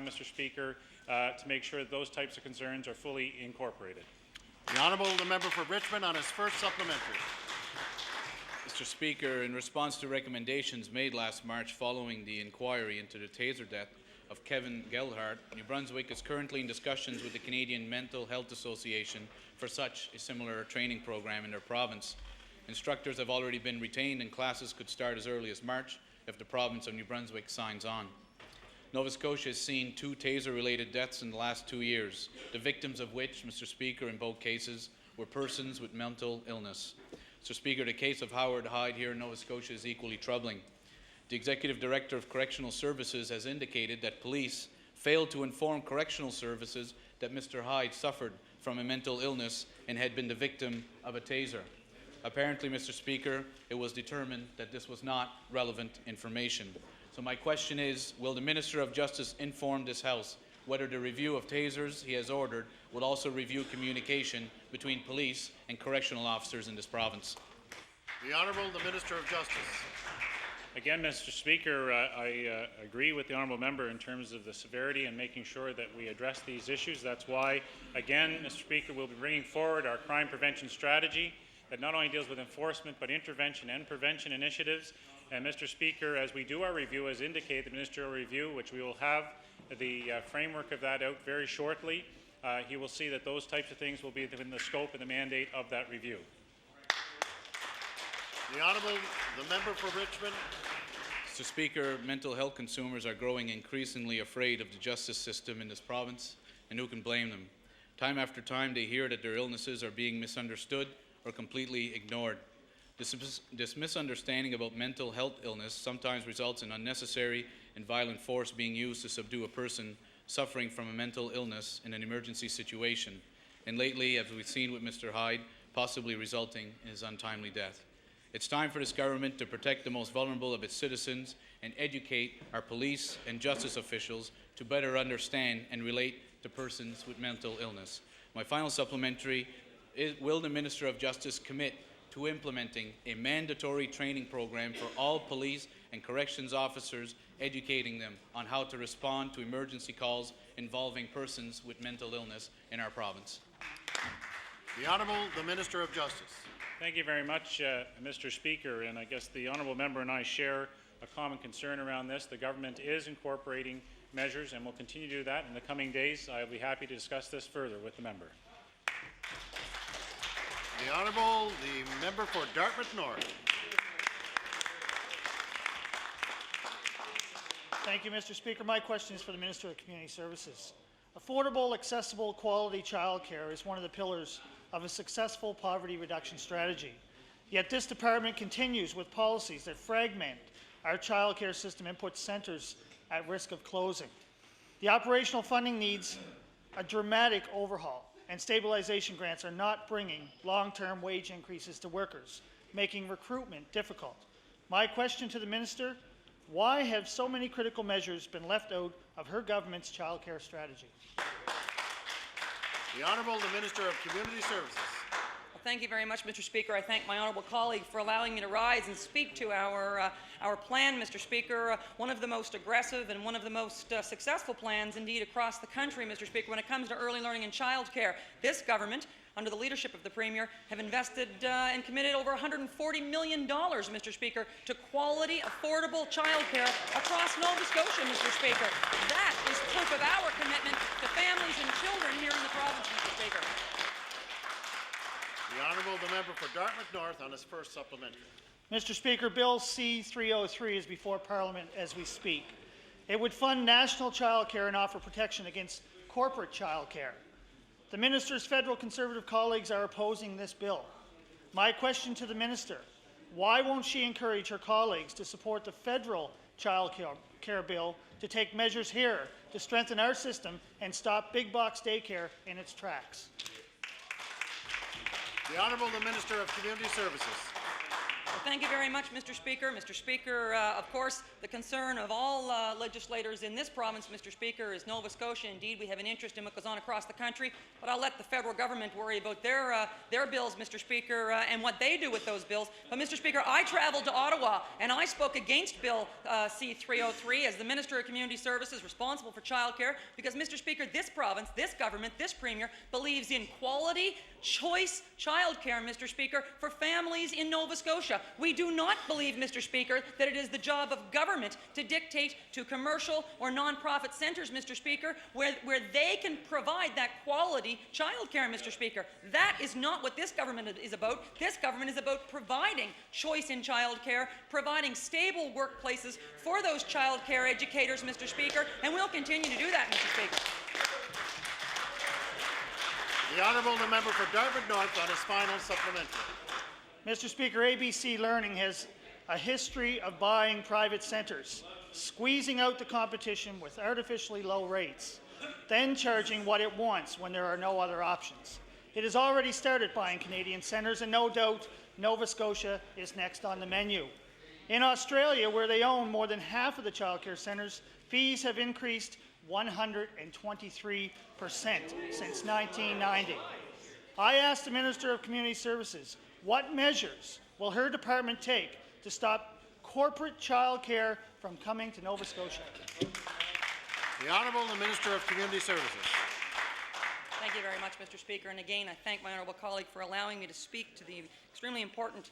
Mr. Speaker, to make sure that those types of concerns are fully incorporated. The Honourable Member for Richmond on his first supplementary. Mr. Speaker, in response to recommendations made last March following the inquiry into the taser death of Kevin Gelhardt, New Brunswick is currently in discussions with the Canadian Mental Health Association for such a similar training program in their province. Instructors have already been retained and classes could start as early as March if the province of New Brunswick signs on. Nova Scotia has seen 2 taser-related deaths in the last 2 years, the victims of which, Mr. Speaker, in both cases were persons with mental illness. Mr. Speaker, the case of Howard Hyde here in Nova Scotia is equally troubling. The Executive Director of Correctional Services has indicated that police failed to inform correctional services that Mr. Hyde suffered from a mental illness and had been the victim of a taser. Apparently, Mr. Speaker, it was determined that this was not relevant information. So my question is, will the Minister of Justice inform this House whether the review of tasers he has ordered will also review communication between police and correctional officers in this province? The Honourable the Minister of Justice. Again, Mr. Speaker, I agree with the honourable member in terms of the severity and making sure that we address these issues. That's why, again, Mr. Speaker, we'll be bringing forward our crime prevention strategy that not only deals with enforcement but intervention and prevention initiatives. And Mr. Speaker, as we do our review, as indicated, the ministerial review, which we will have the framework of that out very shortly, he will see that those types of things will be within the scope and the mandate of that review. The Honourable the Member for Richmond. Mr. Speaker, mental health consumers are growing increasingly afraid of the justice system in this province, and who can blame them? Time after time they hear that their illnesses are being misunderstood or completely ignored. This misunderstanding about mental health illness sometimes results in unnecessary and violent force being used to subdue a person suffering from a mental illness in an emergency situation, and lately, as we've seen with Mr. Hyde, possibly resulting in his untimely death. It's time for this government to protect the most vulnerable of its citizens and educate our police and justice officials to better understand and relate to persons with mental illness. My final supplementary is, will the Minister of Justice commit to implementing a mandatory training program for all police and corrections officers, educating them on how to respond to emergency calls involving persons with mental illness in our province? The Honourable the Minister of Justice. Thank you very much, Mr. Speaker, and I guess the honourable member and I share a common concern around this. The government is incorporating measures and will continue to do that in the coming days. I'll be happy to discuss this further with the member. The Honourable the Member for Dartmouth North. Thank you, Mr. Speaker. My question is for the Minister of Community Services. Affordable, accessible, quality childcare is one of the pillars of a successful poverty reduction strategy. Yet this department continues with policies that fragment our childcare system and put centres at risk of closing. The operational funding needs a dramatic overhaul, and stabilization grants are not bringing long-term wage increases to workers, making recruitment difficult. My question to the Minister, why have so many critical measures been left out of her government's childcare strategy? The Honourable the Minister of Community Services. Well, thank you very much, Mr. Speaker. I thank my honourable colleague for allowing me to rise and speak to our plan, Mr. Speaker, one of the most aggressive and one of the most successful plans indeed across the country, Mr. Speaker, when it comes to early learning and childcare. This government, under the leadership of the Premier, have invested and committed over $140 million, Mr. Speaker, to quality, affordable childcare across Nova Scotia, Mr. Speaker. That is proof of our commitment to families and children here in the province, Mr. Speaker. The Honourable the Member for Dartmouth North on his first supplementary. Mr. Speaker, Bill C-303 is before Parliament as we speak. It would fund national childcare and offer protection against corporate childcare. The Minister's federal Conservative colleagues are opposing this bill. My question to the Minister, why won't she encourage her colleagues to support the federal child care bill to take measures here to strengthen our system and stop big box daycare in its tracks? The Honourable the Minister of Community Services. Thank you very much, Mr. Speaker. Mr. Speaker, of course, the concern of all legislators in this province, Mr. Speaker, is Nova Scotia. Indeed, we have an interest in what goes on across the country, but I'll let the federal government worry about their bills, Mr. Speaker, and what they do with those bills. But, Mr. Speaker, I traveled to Ottawa, and I spoke against Bill C-303 as the Minister of Community Services responsible for childcare, because, Mr. Speaker, this province, this government, this Premier believes in quality, choice childcare, Mr. Speaker, for families in Nova Scotia. We do not believe, Mr. Speaker, that it is the job of government to dictate to commercial or non-profit centres, Mr. Speaker, where they can provide that quality childcare, Mr. Speaker. That is not what this government is about. This government is about providing choice in childcare, providing stable workplaces for those childcare educators, Mr. Speaker, and we'll continue to do that, Mr. Speaker. The Honourable Member for Dartmouth North on his final supplementary. Mr. Speaker, ABC Learning has a history of buying private centres, squeezing out the competition with artificially low rates, then charging what it wants when there are no other options. It has already started buying Canadian centres, and no doubt Nova Scotia is next on the menu. In Australia, where they own more than half of the childcare centres, fees have increased 123% since 1990. I asked the Minister of Community Services, what measures will her department take to stop corporate childcare from coming to Nova Scotia? The Honourable Minister of Community Services. Thank you very much, Mr. Speaker. And again, I thank my honourable colleague for allowing me to speak to the extremely important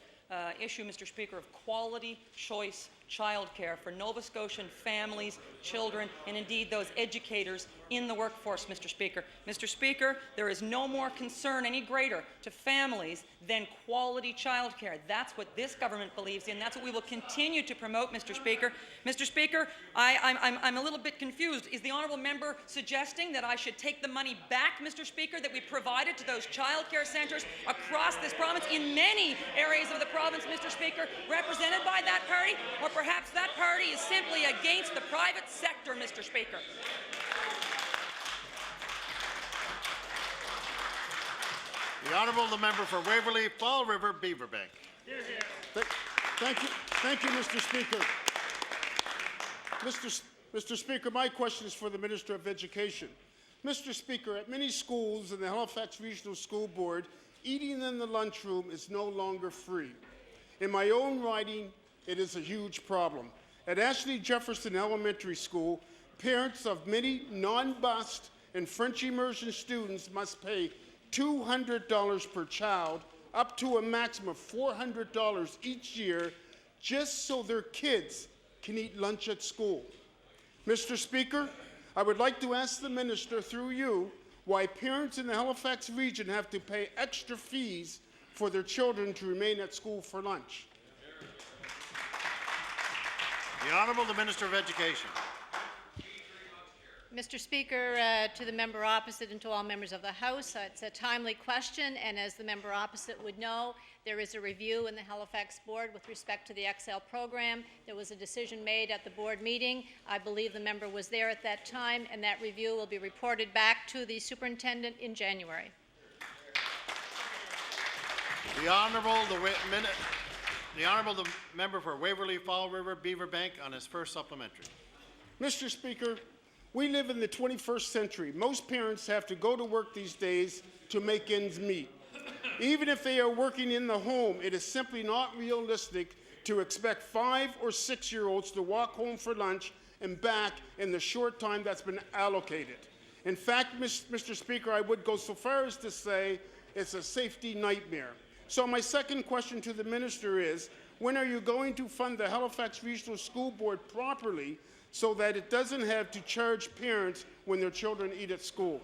issue, Mr. Speaker, of quality choice childcare for Nova Scotian families, children, and indeed those educators in the workforce, Mr. Speaker. Mr. Speaker, there is no more concern any greater to families than quality childcare. That's what this government believes in. That's what we will continue to promote, Mr. Speaker. Mr. Speaker, I'm a little bit confused. Is the honourable member suggesting that I should take the money back, Mr. Speaker, that we provided to those childcare centres across this province in many areas of the province, Mr. Speaker, represented by that party? Or perhaps that party is simply against the private sector, Mr. Speaker. The Honourable Member for Waverley, Fall River, Beaverbank. Thank you, Mr. Speaker. Mr. Speaker, my question is for the Minister of Education. Mr. Speaker, at many schools in the Halifax Regional School Board, eating in the lunchroom is no longer free. In my own riding, it is a huge problem. At Ashley Jefferson Elementary School, parents of many non-bused and French immersion students must pay $200 per child, up to a maximum of $400 each year, just so their kids can eat lunch at school. Mr. Speaker, I would like to ask the Minister, through you, why parents in the Halifax region have to pay extra fees for their children to remain at school for lunch. The Honourable Minister of Education. Mr. Speaker, to the member opposite and to all members of the House, it's a timely question, and as the member opposite would know, there is a review in the Halifax Board with respect to the XL program. There was a decision made at the board meeting. I believe the member was there at that time, and that review will be reported back to the superintendent in January. The Honourable the Member for Waverley, Fall River, Beaverbank on his first supplementary. Mr. Speaker, we live in the 21st century. Most parents have to go to work these days to make ends meet. Even if they are working in the home, it is simply not realistic to expect 5- or 6-year-olds to walk home for lunch and back in the short time that's been allocated. In fact, Mr. Speaker, I would go so far as to say it's a safety nightmare. So my second question to the Minister is, when are you going to fund the Halifax Regional School Board properly so that it doesn't have to charge parents when their children eat at school?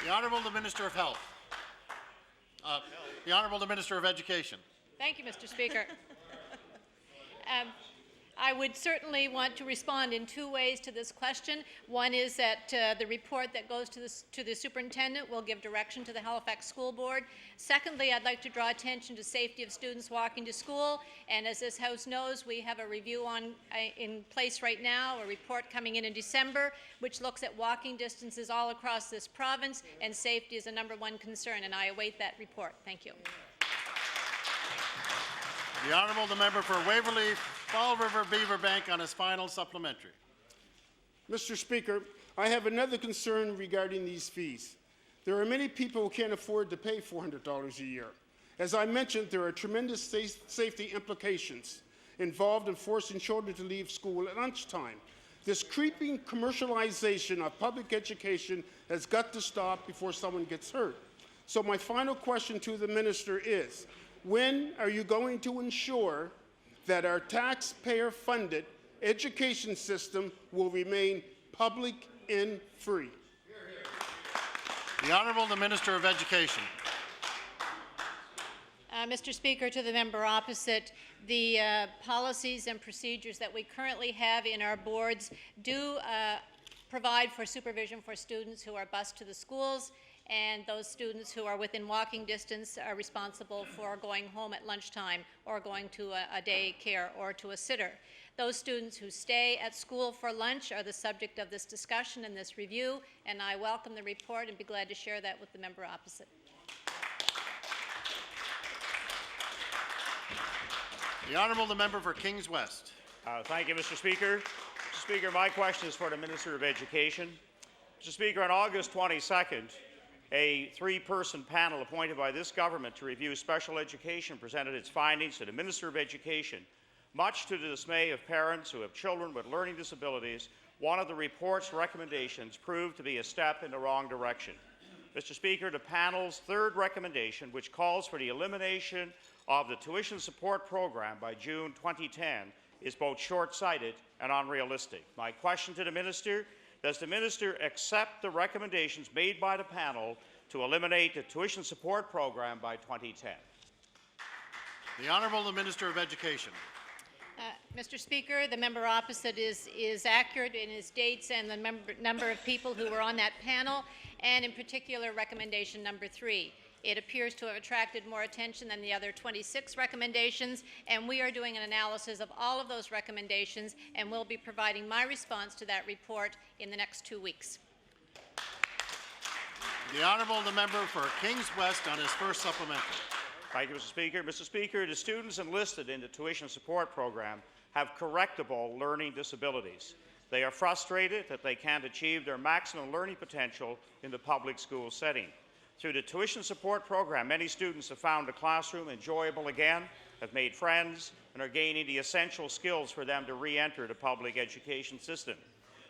The Honourable the Minister of Health. The Honourable the Minister of Education. Thank you, Mr. Speaker. I would certainly want to respond in two ways to this question. One is that the report that goes to the superintendent will give direction to the Halifax School Board. Secondly, I'd like to draw attention to safety of students walking to school. And as this House knows, we have a review in place right now, a report coming in December, which looks at walking distances all across this province, and safety is a #1 concern, and I await that report. Thank you. The Honourable the member for Waverley, Fall River, Beaverbank on his final supplementary. Mr. Speaker, I have another concern regarding these fees. There are many people who can't afford to pay $400 a year. As I mentioned, there are tremendous safety implications involved in forcing children to leave school at lunchtime. This creeping commercialization of public education has got to stop before someone gets hurt. So my final question to the minister is, when are you going to ensure that our taxpayer-funded education system will remain public and free? The Honourable the Minister of Education. Mr. Speaker, to the member opposite, the policies and procedures that we currently have in our boards do provide for supervision for students who are bused to the schools, and those students who are within walking distance are responsible for going home at lunchtime or going to a daycare or to a sitter. Those students who stay at school for lunch are the subject of this discussion and this review, and I welcome the report and be glad to share that with the member opposite. The Honourable the member for Kings West. Thank you, Mr. Speaker. Mr. Speaker, my question is for the Minister of Education. Mr. Speaker, on August 22nd, a three-person panel appointed by this government to review special education presented its findings to the Minister of Education. Much to the dismay of parents who have children with learning disabilities, one of the report's recommendations proved to be a step in the wrong direction. Mr. Speaker, the panel's third recommendation, which calls for the elimination of the tuition support program by June 2010, is both short-sighted and unrealistic. My question to the Minister: does the Minister accept the recommendations made by the panel to eliminate the tuition support program by 2010? The Honourable the Minister of Education. Mr. Speaker, the member opposite is accurate in his dates and the number of people who were on that panel, and in particular recommendation number 3. It appears to have attracted more attention than the other 26 recommendations, and we are doing an analysis of all of those recommendations, and we'll be providing my response to that report in the next 2 weeks. The Honourable the member for Kings West on his first supplementary. Thank you, Mr. Speaker. Mr. Speaker, the students enlisted in the tuition support program have correctable learning disabilities. They are frustrated that they can't achieve their maximum learning potential in the public school setting. Through the tuition support program, many students have found the classroom enjoyable again, have made friends, and are gaining the essential skills for them to re-enter the public education system.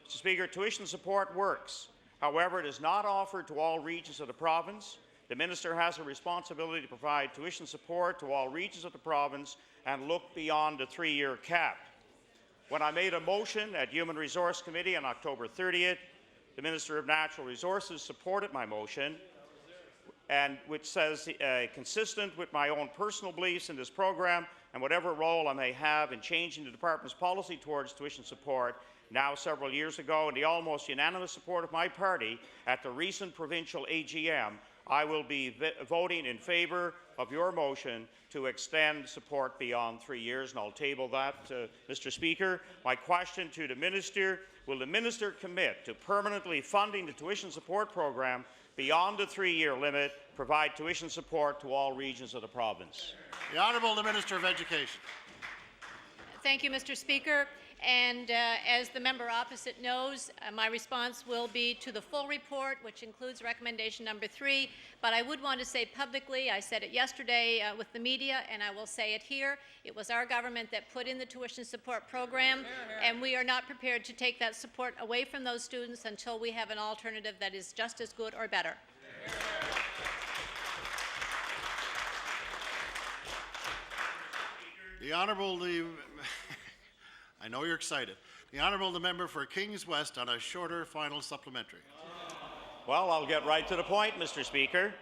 Mr. Speaker, tuition support works. However, it is not offered to all regions of the province. The Minister has a responsibility to provide tuition support to all regions of the province and look beyond the 3-year cap. When I made a motion at Human Resource Committee on October 30th, the Minister of Natural Resources supported my motion, and which says, consistent with my own personal beliefs in this program and whatever role I may have in changing the department's policy towards tuition support, now several years ago, and the almost unanimous support of my party at the recent provincial AGM, I will be voting in favour of your motion to extend support beyond 3 years, and I'll table that, Mr. Speaker. My question to the Minister: will the Minister commit to permanently funding the tuition support program beyond the 3-year limit, provide tuition support to all regions of the province? The Honourable the Minister of Education. Thank you, Mr. Speaker. And as the member opposite knows, my response will be to the full report, which includes recommendation number 3. But I would want to say publicly, I said it yesterday with the media, and I will say it here, it was our government that put in the tuition support program, and we are not prepared to take that support away from those students until we have an alternative that is just as good or better. The Honourable the... I know you're excited. The Honourable the member for Kings West on a shorter final supplementary. Well, I'll get right to the point, Mr. Speaker.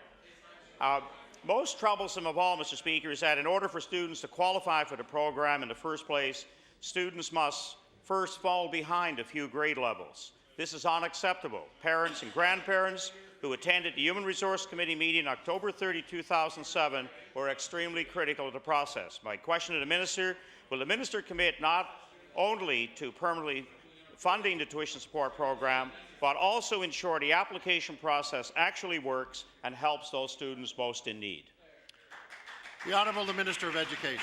Most troublesome of all, Mr. Speaker, is that in order for students to qualify for the program in the first place, students must first fall behind a few grade levels. This is unacceptable. Parents and grandparents who attended the Human Resource Committee meeting October 30, 2007 were extremely critical of the process. My question to the Minister: will the Minister commit not only to permanently funding the tuition support program, but also ensure the application process actually works and helps those students most in need? The Honourable the Minister of Education.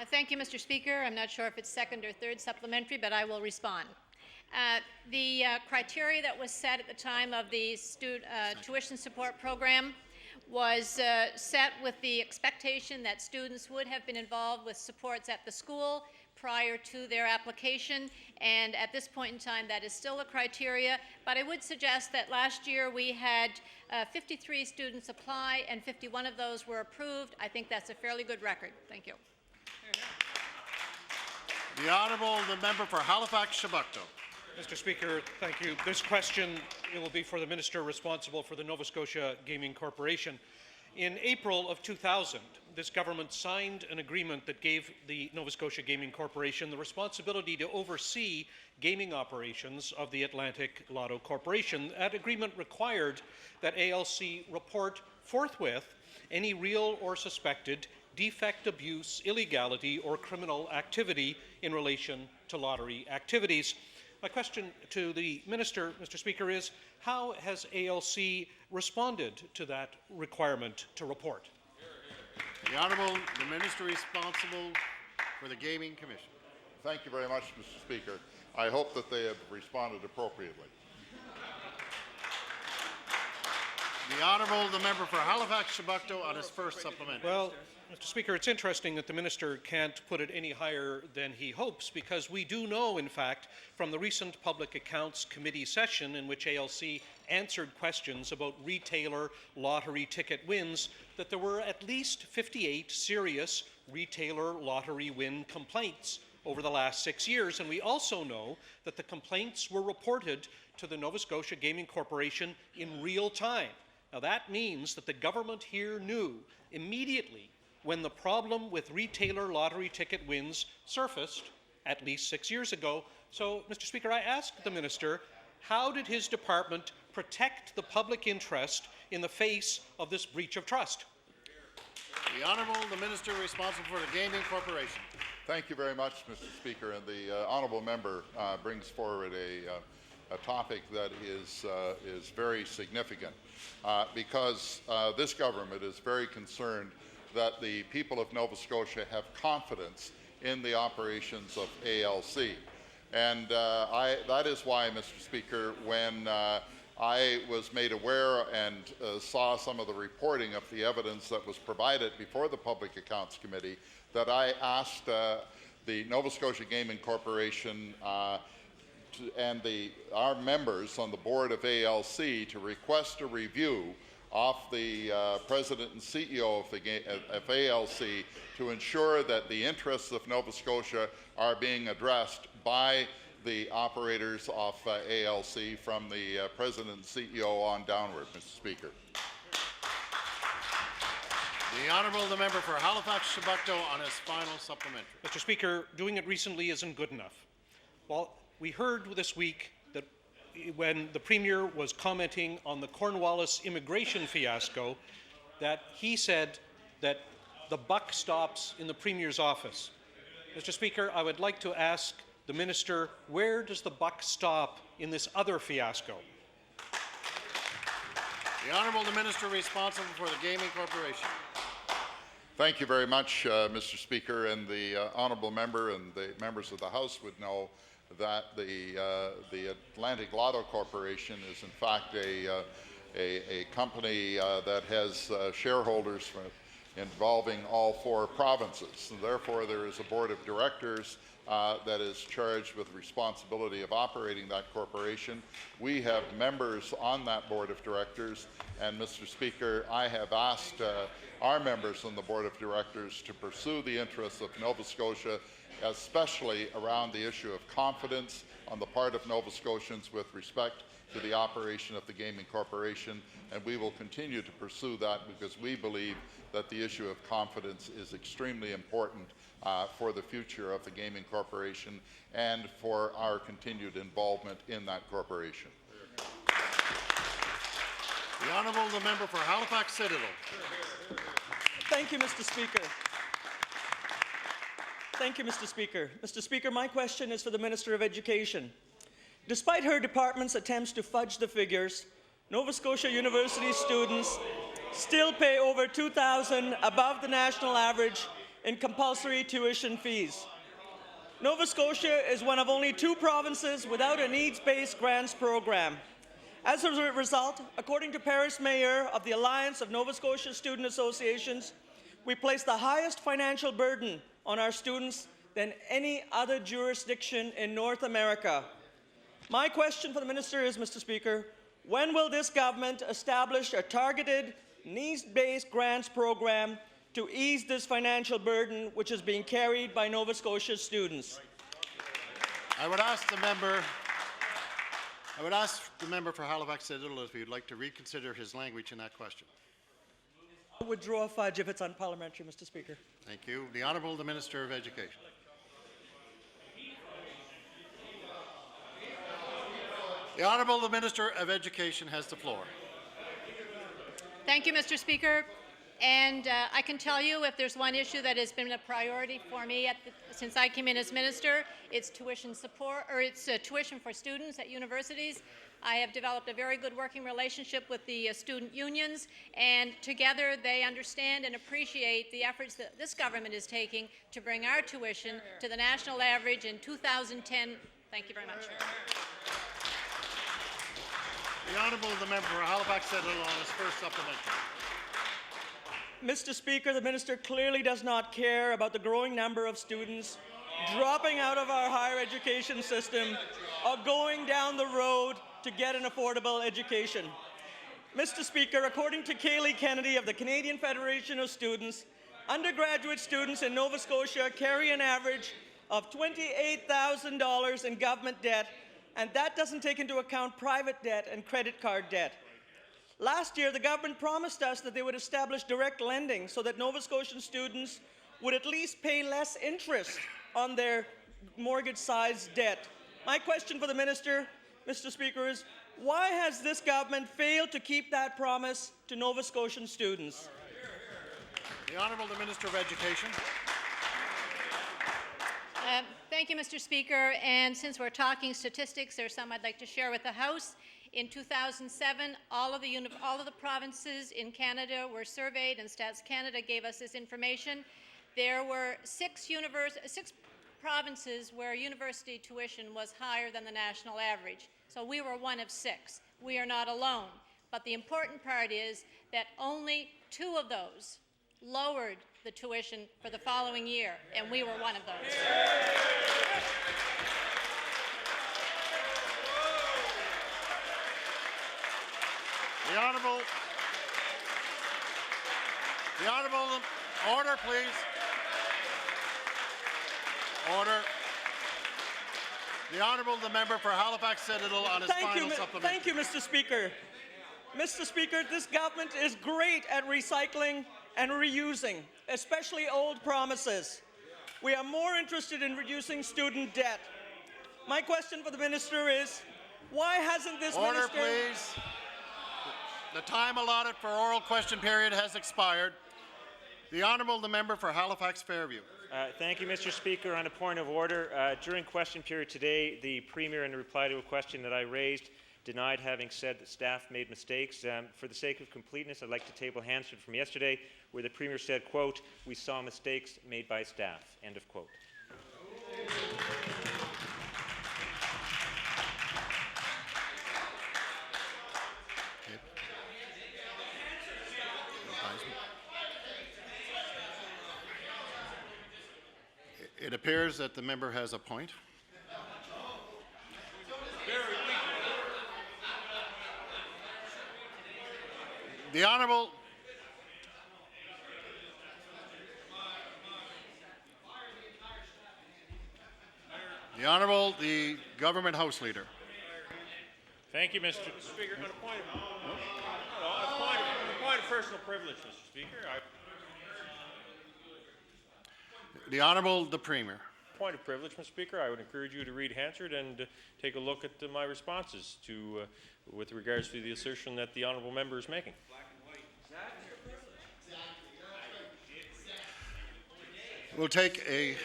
Thank you, Mr. Speaker. I'm not sure if it's second or third supplementary, but I will respond. The criteria that was set at the time of the tuition support program was set with the expectation that students would have been involved with supports at the school prior to their application, and at this point in time that is still a criteria, but I would suggest that last year we had 53 students apply and 51 of those were approved. I think that's a fairly good record. Thank you. The Honourable, the member for Halifax-Chebucto. Mr. Speaker, thank you. This question will be for the Minister responsible for the Nova Scotia Gaming Corporation. In April of 2000, this government signed an agreement that gave the Nova Scotia Gaming Corporation the responsibility to oversee gaming operations of the Atlantic Lotto Corporation. That agreement required that ALC report forthwith any real or suspected defect, abuse, illegality, or criminal activity in relation to lottery activities. My question to the Minister, Mr. Speaker, is how has ALC responded to that requirement to report? The Honourable, the Minister responsible for the Gaming Commission. Thank you very much, Mr. Speaker. I hope that they have responded appropriately. The Honourable, the member for Halifax-Chebucto on his first supplementary. Well, Mr. Speaker, it's interesting that the Minister can't put it any higher than he hopes, because we do know, in fact, from the recent Public Accounts Committee session in which ALC answered questions about retailer lottery ticket wins, that there were at least 58 serious retailer lottery win complaints over the last 6 years. And we also know that the complaints were reported to the Nova Scotia Gaming Corporation in real time. Now that means that the government here knew immediately when the problem with retailer lottery ticket wins surfaced at least 6 years ago. So, Mr. Speaker, I asked the Minister, how did his department protect the public interest in the face of this breach of trust? The Honourable, the Minister responsible for the Gaming Corporation. Thank you very much, Mr. Speaker. And the honourable member brings forward a topic that is very significant because this government is very concerned that the people of Nova Scotia have confidence in the operations of ALC. And that is why, Mr. Speaker, when I was made aware and saw some of the reporting of the evidence that was provided before the Public Accounts Committee, that I asked the Nova Scotia Gaming Corporation and our members on the board of ALC to request a review of the President and CEO of ALC to ensure that the interests of Nova Scotia are being addressed by the operators of ALC from the President and CEO on downward, Mr. Speaker. The Honourable, the member for Halifax-Chebucto on his final supplementary. Mr. Speaker, doing it recently isn't good enough. Well, we heard this week that when the Premier was commenting on the Cornwallis immigration fiasco, that he said that the buck stops in the Premier's office. Mr. Speaker, I would like to ask the Minister, where does the buck stop in this other fiasco? The Honourable, the Minister responsible for the Gaming Corporation. Thank you very much, Mr. Speaker, and the honourable member and the members of the House would know that the Atlantic Lotto Corporation is in fact a company that has shareholders involving all 4 provinces. And therefore, there is a board of directors that is charged with the responsibility of operating that corporation. We have members on that board of directors, and Mr. Speaker, I have asked our members on the board of directors to pursue the interests of Nova Scotia, especially around the issue of confidence on the part of Nova Scotians with respect to the operation of the Gaming Corporation, and we will continue to pursue that because we believe that the issue of confidence is extremely important for the future of the Gaming Corporation and for our continued involvement in that corporation. The Honourable, the member for Halifax Citadel. Thank you, Mr. Speaker. Thank you, Mr. Speaker. Mr. Speaker, my question is for the Minister of Education. Despite her department's attempts to fudge the figures, Nova Scotia University students still pay over $2,000 above the national average in compulsory tuition fees. Nova Scotia is one of only 2 provinces without a needs-based grants program. As a result, according to Paris Mayor of the Alliance of Nova Scotia Student Associations, we place the highest financial burden on our students than any other jurisdiction in North America. My question for the Minister is, Mr. Speaker, when will this government establish a targeted, needs-based grants program to ease this financial burden which is being carried by Nova Scotia students? I would ask the member for Halifax Citadel if he would like to reconsider his language in that question. I withdraw fudge if it's unparliamentary, Mr. Speaker. Thank you. The Honourable the Minister of Education. The Honourable the Minister of Education has the floor. Thank you, Mr. Speaker. And I can tell you, if there's one issue that has been a priority for me since I came in as minister, it's tuition support, or it's tuition for students at universities. I have developed a very good working relationship with the student unions, and together they understand and appreciate the efforts that this government is taking to bring our tuition to the national average in 2010. Thank you very much. The Honourable the Member for Halifax Citadel on his first supplementary. Mr. Speaker, the minister clearly does not care about the growing number of students dropping out of our higher education system or going down the road to get an affordable education. Mr. Speaker, according to Kayleigh Kennedy of the Canadian Federation of Students, undergraduate students in Nova Scotia carry an average of $28,000 in government debt, and that doesn't take into account private debt and credit card debt. Last year, the government promised us that they would establish direct lending so that Nova Scotian students would at least pay less interest on their mortgage-sized debt. My question for the minister, Mr. Speaker, is why has this government failed to keep that promise to Nova Scotian students? The Honourable the Minister of Education. Thank you, Mr. Speaker. And since we're talking statistics, there's some I'd like to share with the House. In 2007, all of the provinces in Canada were surveyed, and Stats Canada gave us this information. There were six provinces where university tuition was higher than the national average. So we were one of 6. We are not alone. But the important part is that only 2 of those lowered the tuition for the following year, and we were one of those. The Honourable, order please. Order. The Honourable the Member for Halifax Citadel on his final supplementary. Thank you, Mr. Speaker. Mr. Speaker, this government is great at recycling and reusing, especially old promises. We are more interested in reducing student debt. My question for the minister is, why hasn't this Order, minister... please. The time allotted for oral question period has expired. The Honourable the Member for Halifax Fairview. Thank you, Mr. Speaker. On a point of order, during question period today, the Premier, in reply to a question that I raised, denied having said that staff made mistakes. For the sake of completeness, I'd like to table Hansford from yesterday, where the Premier said, quote, "We saw mistakes made by staff," end of quote. It appears that the member has a point. The Honourable the Government House Leader. Thank you, Mr. Speaker. On a point of personal privilege, Mr. Speaker. The Honourable the Premier. Point of privilege, Mr. Speaker. I would encourage you to read Hansard and take a look at my responses to, with regards to the assertion that the honourable member is making. We'll take a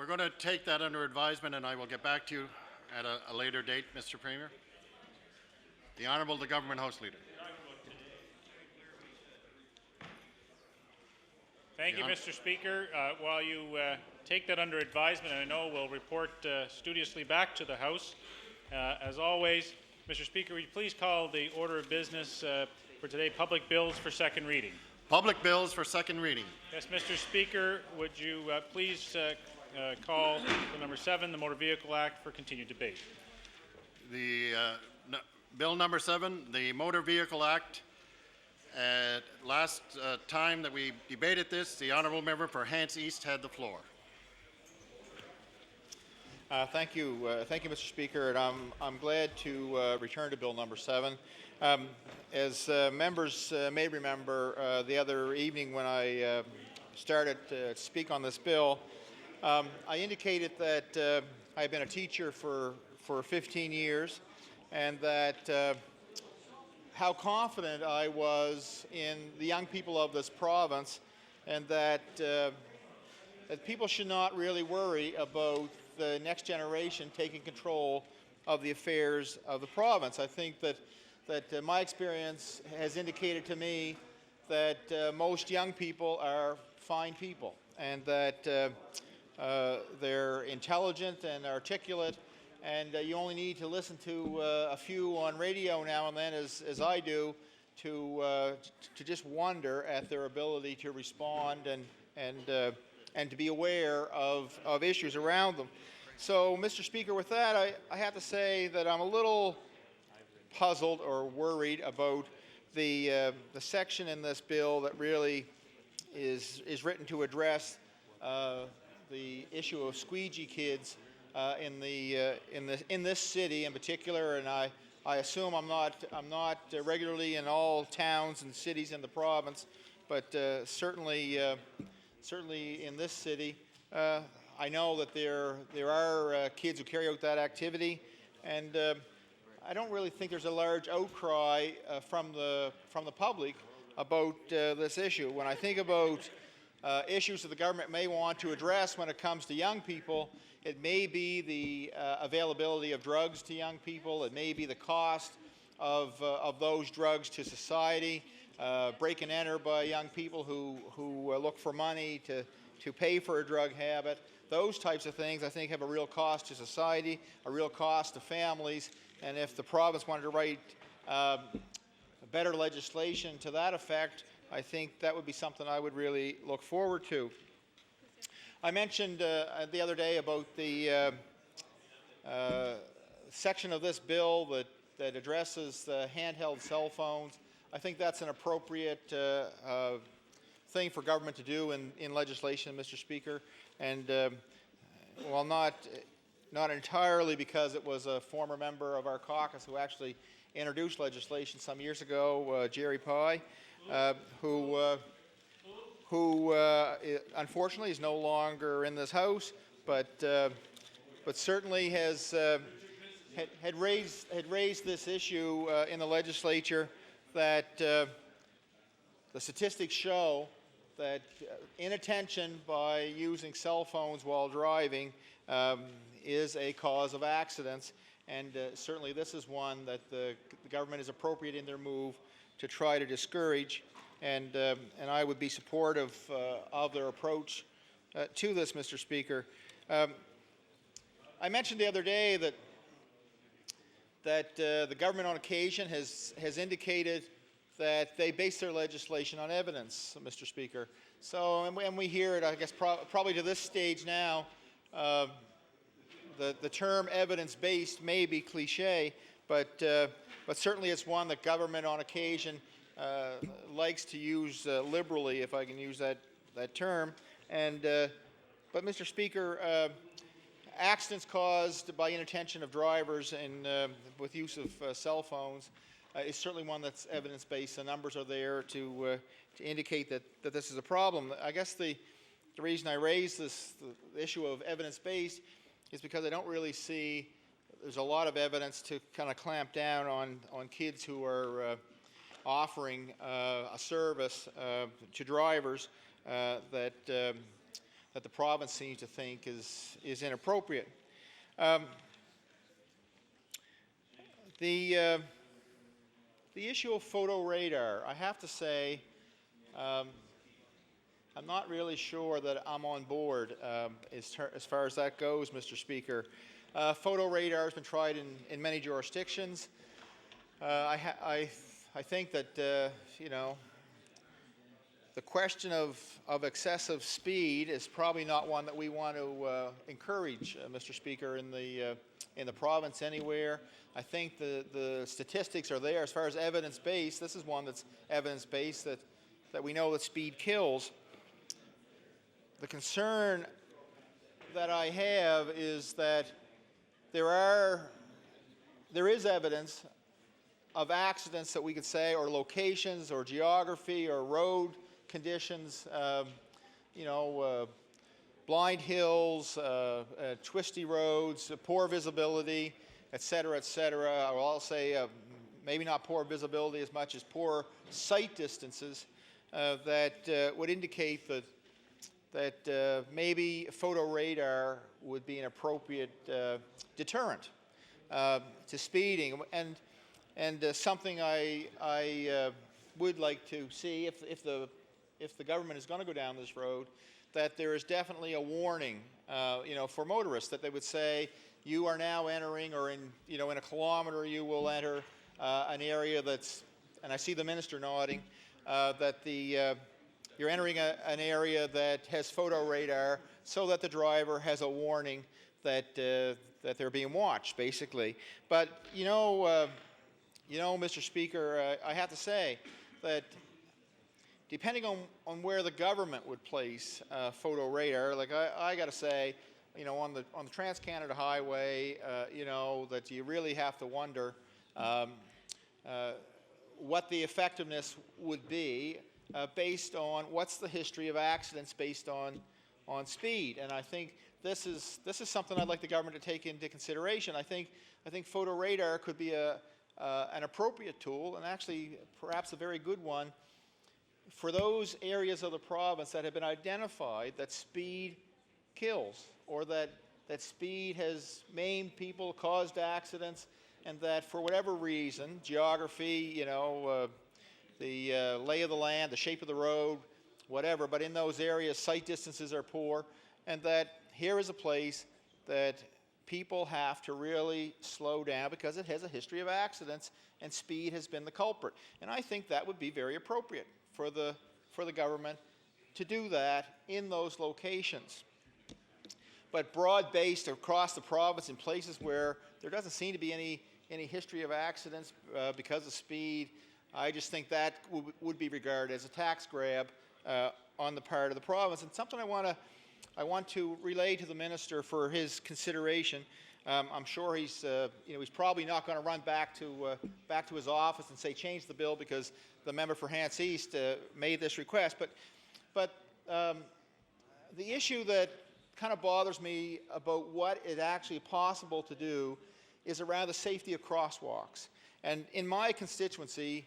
We're going to take that under advisement, and I will get back to you at a later date, Mr. Premier. The Honourable the Government House Leader. Thank you, Mr. Speaker. While you take that under advisement, and I know we'll report studiously back to the House, as always, Mr. Speaker, would you please call the order of business for today, public bills for second reading? Public bills for second reading. Yes, Mr. Speaker, would you please call Bill number 7, the Motor Vehicle Act, for continued debate? Bill number 7, the Motor Vehicle Act. Last time that we debated this, the Honourable Member for Hants East had the floor. Thank you, Mr. Speaker, and I'm glad to return to Bill number 7. As members may remember, the other evening when I started to speak on this bill, I indicated that I've been a teacher for 15 years, and that how confident I was in the young people of this province, and that people should not really worry about the next generation taking control of the affairs of the province. I think that my experience has indicated to me that most young people are fine people, and that they're intelligent and articulate, and you only need to listen to a few on radio now and then, as I do, to just wonder at their ability to respond and to be aware of issues around them. So, Mr. Speaker, with that, I have to say that I'm a little puzzled or worried about the section in this bill that really is written to address the issue of squeegee kids in this city in particular, and I assume I'm not regularly in all towns and cities in the province, but certainly in this city, I know that there are kids who carry out that activity, and I don't really think there's a large outcry from the public about this issue. When I think about issues that the government may want to address when it comes to young people, it may be the availability of drugs to young people. It may be the cost of those drugs to society, break and enter by young people who look for money to pay for a drug habit. Those types of things, I think, have a real cost to society, a real cost to families, and if the province wanted to write better legislation to that effect, I think that would be something I would really look forward to. I mentioned the other day about the section of this bill that addresses the handheld cell phones. I think that's an appropriate thing for government to do in legislation, Mr. Speaker. And while not entirely because it was a former member of our caucus who actually introduced legislation some years ago, Jerry Pye, who unfortunately is no longer in this House, but certainly had raised this issue in the legislature, that the statistics show that inattention by using cell phones while driving is a cause of accidents, and certainly this is one that the government is appropriate in their move to try to discourage, and I would be supportive of their approach to this, Mr. Speaker. I mentioned the other day that the government on occasion has indicated that they base their legislation on evidence, Mr. Speaker. So, and we hear it, I guess, probably to this stage now, the term evidence-based may be cliche, but certainly it's one that government on occasion likes to use liberally, if I can use that term. And but, Mr. Speaker, accidents caused by inattention of drivers and with use of cell phones is certainly one that's evidence-based. The numbers are there to indicate that this is a problem. I guess the reason I raise the issue of evidence-based is because I don't really see there's a lot of evidence to kind of clamp down on kids who are offering a service to drivers that the province seems to think is inappropriate. The issue of photo radar, I have to say, I'm not really sure that I'm on board as far as that goes, Mr. Speaker. Photo radar has been tried in many jurisdictions. I think that, you know, the question of excessive speed is probably not one that we want to encourage, Mr. Speaker, in the province anywhere. I think the statistics are there as far as evidence-based. This is one that's evidence-based, that we know that speed kills. The concern that I have is that there is evidence of accidents that we could say, or locations, or geography, or road conditions, you know, blind hills, twisty roads, poor visibility, et cetera, et cetera. I'll say maybe not poor visibility as much as poor sight distances that would indicate that maybe photo radar would be an appropriate deterrent to speeding, and something I would like to see if the government is going to go down this road, that there is definitely a warning, you know, for motorists, that they would say, you are now entering, or in a kilometer you will enter an area that's, and I see the minister nodding, that you're entering an area that has photo radar, so that the driver has a warning that they're being watched, basically. But you know, Mr. Speaker, I have to say that depending on where the government would place photo radar, like I got to say, you know, on the Trans-Canada Highway, you know, that you really have to wonder what the effectiveness would be based on what's the history of accidents based on speed. And I think this is something I'd like the government to take into consideration. I think photo radar could be an appropriate tool, and actually perhaps a very good one, for those areas of the province that have been identified that speed kills, or that speed has maimed people, caused accidents, and that for whatever reason, geography, you know, the lay of the land, the shape of the road, whatever, but in those areas sight distances are poor, and that here is a place that people have to really slow down because it has a history of accidents and speed has been the culprit. And I think that would be very appropriate for the government to do that in those locations. But broad-based across the province in places where there doesn't seem to be any history of accidents because of speed, I just think that would be regarded as a tax grab on the part of the province, and something I want to relay to the minister for his consideration. I'm sure he's probably not going to run back to his office and say change the bill because the member for Hants East made this request. But the issue that kind of bothers me about what is actually possible to do is around the safety of crosswalks. And in my constituency,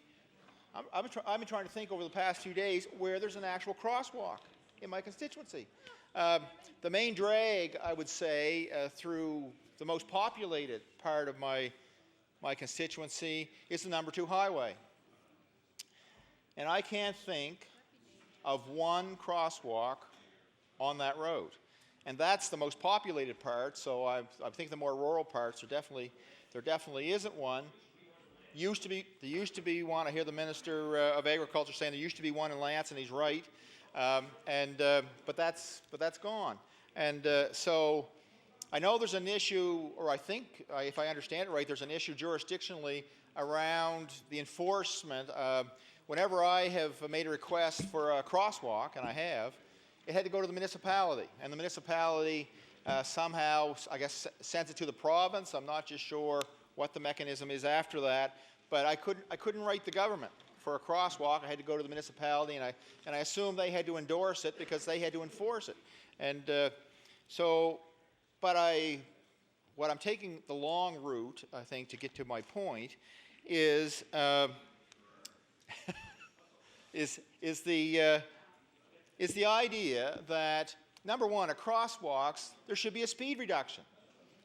I've been trying to think over the past few days where there's an actual crosswalk in my constituency. The main drag, I would say, through the most populated part of my constituency is the number 2 highway. And I can't think of one crosswalk on that road. And that's the most populated part, so I think the more rural parts there definitely isn't one. There used to be one. I hear the Minister of Agriculture saying there used to be one in Lance, and he's right. But that's gone. And so I know there's an issue, or I think, if I understand it right, there's an issue jurisdictionally around the enforcement. Whenever I have made a request for a crosswalk, and I have, it had to go to the municipality, and the municipality somehow, I guess, sends it to the province. I'm not just sure what the mechanism is after that, but I couldn't write the government for a crosswalk. I had to go to the municipality, and I assumed they had to endorse it because they had to enforce it. And what I'm taking the long route, I think, to get to my point, is is the idea that number one, at crosswalks, there should be a speed reduction.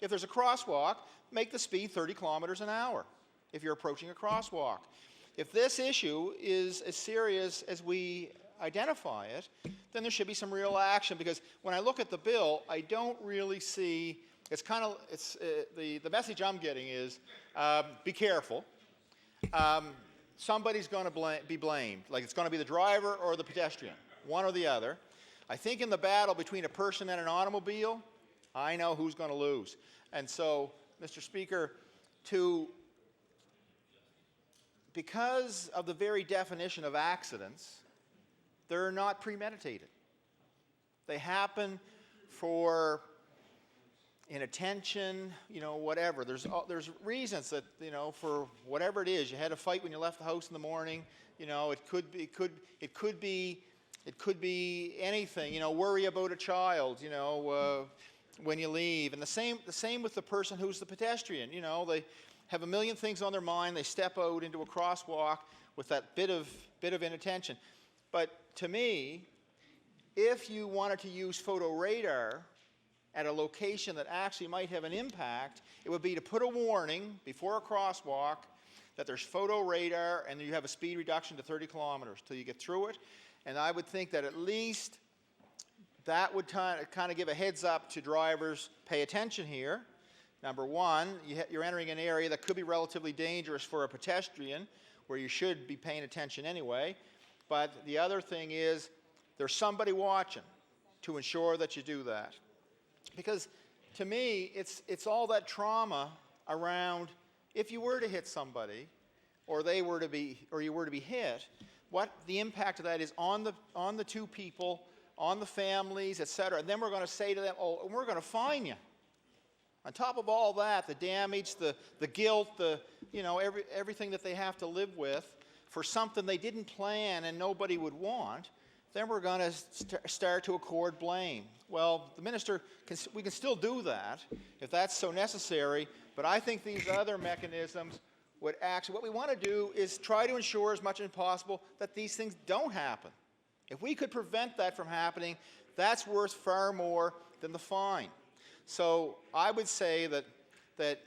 If there's a crosswalk, make the speed 30 kilometers an hour if you're approaching a crosswalk. If this issue is as serious as we identify it, then there should be some real action, because when I look at the bill, I don't really see, the message I'm getting is be careful. Somebody's going to be blamed, like it's going to be the driver or the pedestrian, one or the other. I think in the battle between a person and an automobile, I know who's going to lose. And so, Mr. Speaker, because of the very definition of accidents, they're not premeditated. They happen for inattention, whatever. There's reasons that, for whatever it is, you had a fight when you left the house in the morning. It could be anything. Worry about a child. When you leave, and the same with the person who's the pedestrian. They have a million things on their mind. They step out into a crosswalk with that bit of inattention. But to me, if you wanted to use photo radar at a location that actually might have an impact, it would be to put a warning before a crosswalk that there's photo radar and you have a speed reduction to 30 kilometers till you get through it. And I would think that at least that would kind of give a heads up to drivers, pay attention here. Number one, you're entering an area that could be relatively dangerous for a pedestrian, where you should be paying attention anyway. But the other thing is, there's somebody watching to ensure that you do that. Because to me, it's all that trauma around if you were to hit somebody, or you were to be hit, what the impact of that is on the two people, on the families, etc. And then we're going to say to them, oh, we're going to fine you. On top of all that, the damage, the guilt, everything that they have to live with for something they didn't plan and nobody would want, then we're going to start to accord blame. Well, the minister, we can still do that if that's so necessary, but I think these other mechanisms would actually, what we want to do is try to ensure as much as possible that these things don't happen. If we could prevent that from happening, that's worth far more than the fine. So I would say that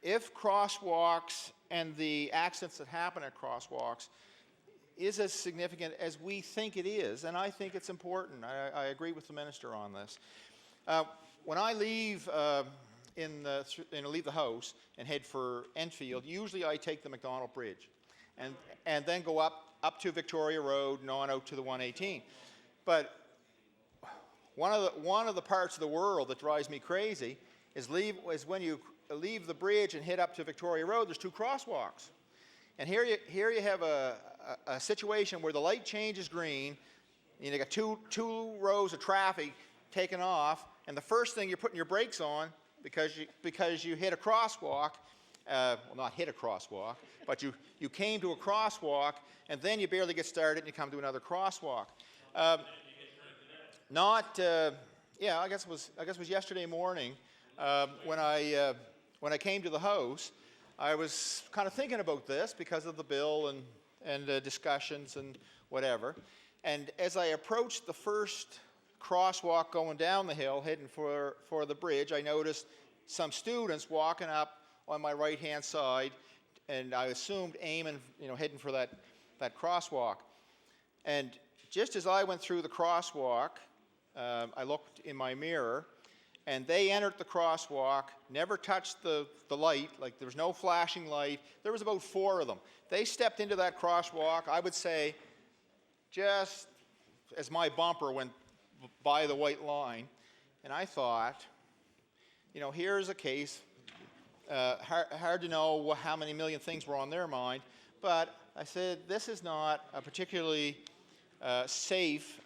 if crosswalks and the accidents that happen at crosswalks is as significant as we think it is, and I think it's important, I agree with the minister on this. When I leave leave the house and head for Enfield, usually I take the McDonald Bridge and then go up to Victoria Road and on out to the 118. But one of the parts of the world that drives me crazy is when you leave the bridge and head up to Victoria Road, there's two crosswalks. And here you have a situation where the light changes green, and you got two rows of traffic taken off, and the first thing you're putting your brakes on because you hit a crosswalk, well, not hit a crosswalk, but you came to a crosswalk, and then you barely get started and you come to another crosswalk. I guess it was yesterday morning when I came to the house. I was kind of thinking about this because of the bill and discussions and whatever. And as I approached the first crosswalk going down the hill, heading for the bridge, I noticed some students walking up on my right-hand side, and I assumed aiming, heading for that crosswalk. And just as I went through the crosswalk, I looked in my mirror, and they entered the crosswalk, never touched the light, like there was no flashing light. There was about 4 of them. They stepped into that crosswalk, I would say, just as my bumper went by the white line, and I thought, here's a case, hard to know how many million things were on their mind, but I said, this is not a particularly safe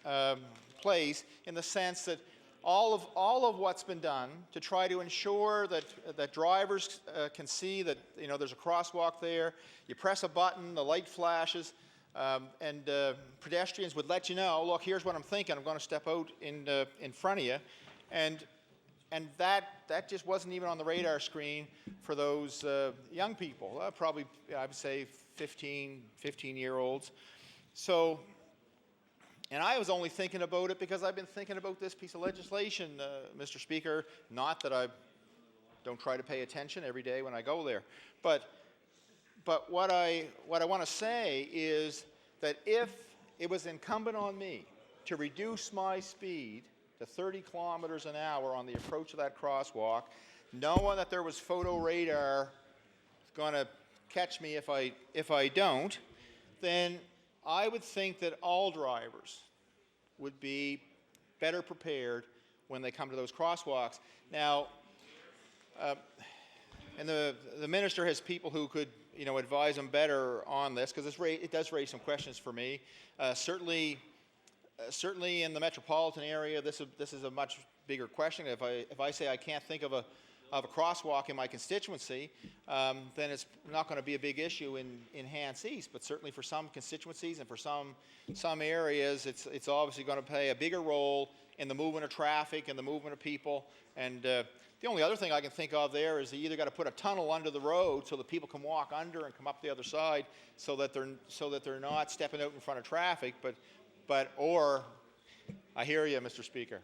place in the sense that all of what's been done to try to ensure that drivers can see that there's a crosswalk there. You press a button, the light flashes, and pedestrians would let you know, look, here's what I'm thinking. I'm going to step out in front of you, and that just wasn't even on the radar screen for those young people. Probably, I would say, 15-year-olds. So And I was only thinking about it because I've been thinking about this piece of legislation, Mr. Speaker. Not that I don't try to pay attention every day when I go there. But what I want to say is that if it was incumbent on me to reduce my speed to 30 kilometers an hour on the approach of that crosswalk, knowing that there was photo radar going to catch me if I don't, then I would think that all drivers would be better prepared when they come to those crosswalks. Now, and the minister has people who could, advise them better on this, because it does raise some questions for me. Certainly in the metropolitan area, this is a much bigger question. If I say I can't think of a crosswalk in my constituency, then it's not going to be a big issue in Hants East. But certainly for some constituencies and for some areas, it's obviously going to play a bigger role in the movement of traffic and the movement of people. And the only other thing I can think of there is they either got to put a tunnel under the road so that people can walk under and come up the other side, so that they're not stepping out in front of traffic. Or I hear you, Mr. Speaker.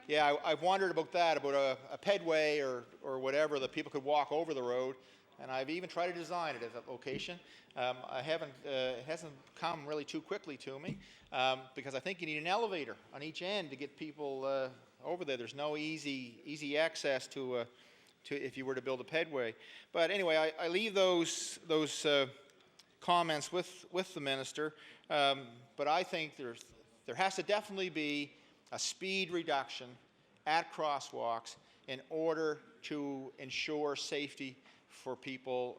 Yeah, I've wondered about that, about a pedway or whatever that people could walk over the road, and I've even tried to design it at that location. It hasn't come really too quickly to me, because I think you need an elevator on each end to get people over there. There's no easy access to if you were to build a pedway. But anyway, I leave those comments with the minister. But I think there has to definitely be a speed reduction at crosswalks in order to ensure safety for people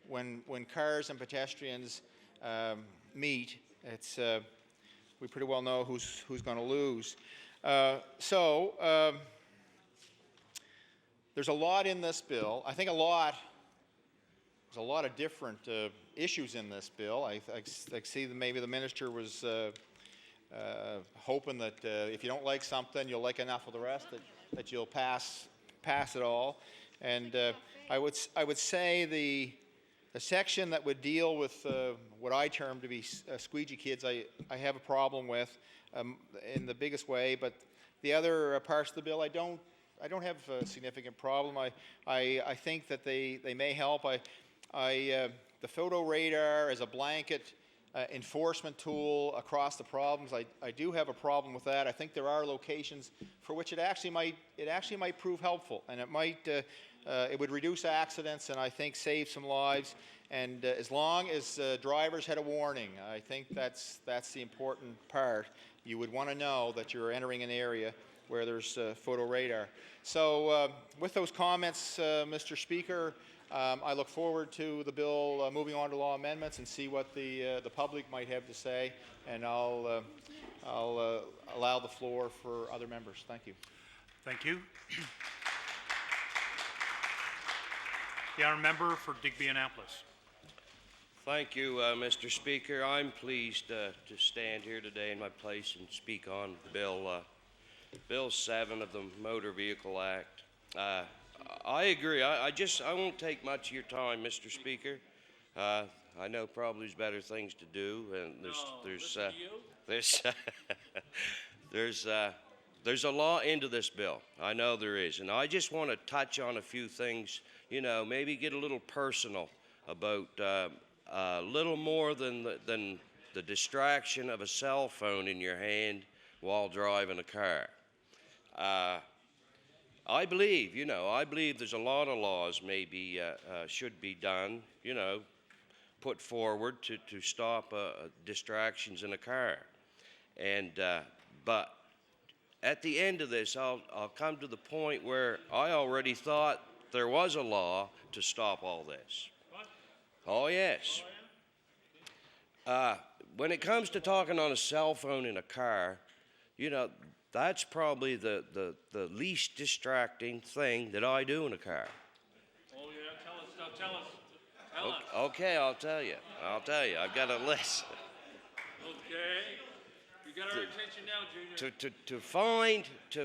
when cars and pedestrians meet. We pretty well know who's going to lose. There's a lot in this bill. I think there's a lot of different issues in this bill. I see that maybe the minister was hoping that if you don't like something, you'll like enough of the rest that you'll pass it all. And I would say the section that would deal with what I term to be squeegee kids, I have a problem with in the biggest way. But the other parts of the bill, I don't have a significant problem. I think that they may help. The photo radar as a blanket enforcement tool across the problems, I do have a problem with that. I think there are locations for which it actually might prove helpful, and it would reduce accidents and I think save some lives. And as long as drivers had a warning, I think that's the important part. You would want to know that you're entering an area where there's photo radar. So with those comments, Mr. Speaker, I look forward to the bill moving on to law amendments and see what the public might have to say, and I'll allow the floor for other members. Thank you. Thank you. The honourable member for Digby Annapolis. Thank you, Mr. Speaker. I'm pleased to stand here today in my place and speak on Bill 7 of the Motor Vehicle Act. I agree. I won't take much of your time, Mr. Speaker. I know probably there's better things to do, and there's a lot into this bill. I know there is, and I just want to touch on a few things. Maybe get a little personal about a little more than the distraction of a cell phone in your hand while driving a car. I believe there's a lot of laws maybe should be done, put forward to stop distractions in a car. But at the end of this, I'll come to the point where I already thought there was a law to stop all this. What? Oh, yes. When it comes to talking on a cell phone in a car, that's probably the least distracting thing that I do in a car. Oh, yeah, tell us. Okay, I'll tell you. I've got a list. Okay. You got our attention now, Junior. To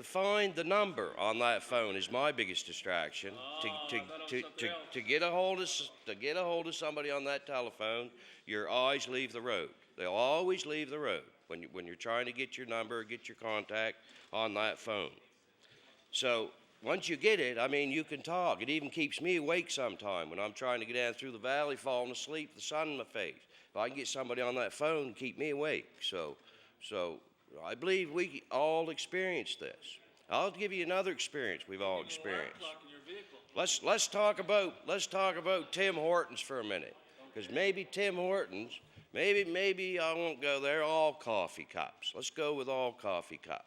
find the number on that phone is my biggest distraction. To get a hold of somebody on that telephone, your eyes leave the road. They'll always leave the road. when you're trying to get your number, get your contact on that phone. So once you get it, I mean, you can talk. It even keeps me awake sometime when I'm trying to get down through the valley, falling asleep, the sun in my face. If I can get somebody on that phone and keep me awake. So I believe we all experience this. I'll give you another experience we've all experienced. Let's talk about Tim Hortons for a minute, because maybe Tim Hortons, maybe I won't go there. All coffee cups. Let's go with all coffee cups.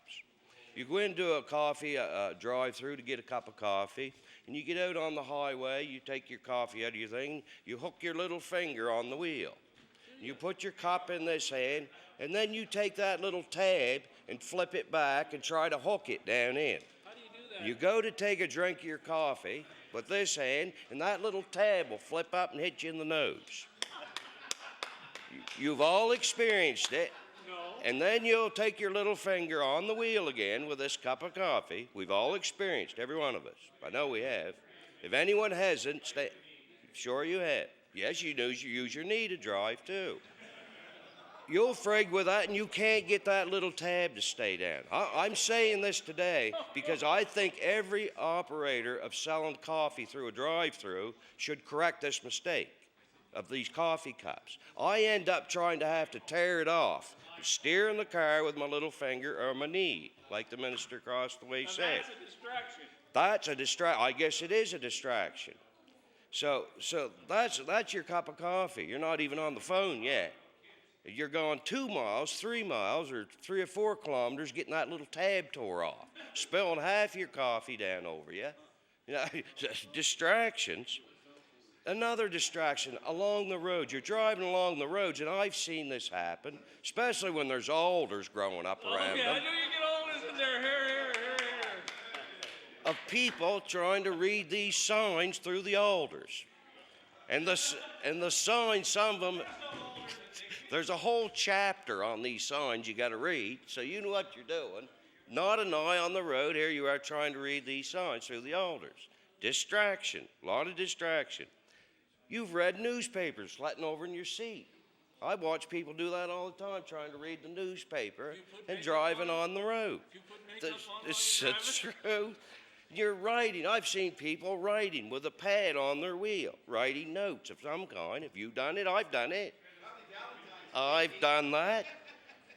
You go into a drive-through to get a cup of coffee, and you get out on the highway. You take your coffee out of your thing. You hook your little finger on the wheel. You put your cup in this hand, and then you take that little tab and flip it back and try to hook it down in. How do you do that? You go to take a drink of your coffee with this hand, and that little tab will flip up and hit you in the nose. You've all experienced it. And then you'll take your little finger on the wheel again with this cup of coffee. We've all experienced, every one of us. I know we have. If anyone hasn't, sure you have. Yes, you use your knee to drive too. You'll frig with that and you can't get that little tab to stay down. I'm saying this today because I think every operator of selling coffee through a drive-through should correct this mistake of these coffee cups. I end up trying to have to tear it off, steering the car with my little finger or my knee, like the minister across the way said. That's a distraction. That's a distraction. I guess it is a distraction. So that's your cup of coffee. You're not even on the phone yet. You're going 2 miles, 3 miles, or 3 or 4 kilometers getting that little tab tore off, spilling half your coffee down over you. You know, distractions. Another distraction along the road. You're driving along the roads, and I've seen this happen, especially when there's alders growing up around them. I knew you get alders in there. Here. Of people trying to read these signs through the alders. And the signs, some of them, there's a whole chapter on these signs you got to read, so you know what you're doing. Not an eye on the road. Here you are trying to read these signs through the alders. Distraction, a lot of distraction. You've read newspapers letting over in your seat. I watch people do that all the time, trying to read the newspaper and driving on the road. It's true. You're writing. I've seen people writing with a pad on their wheel, writing notes of some kind. Have you done it? I've done it. I've done that.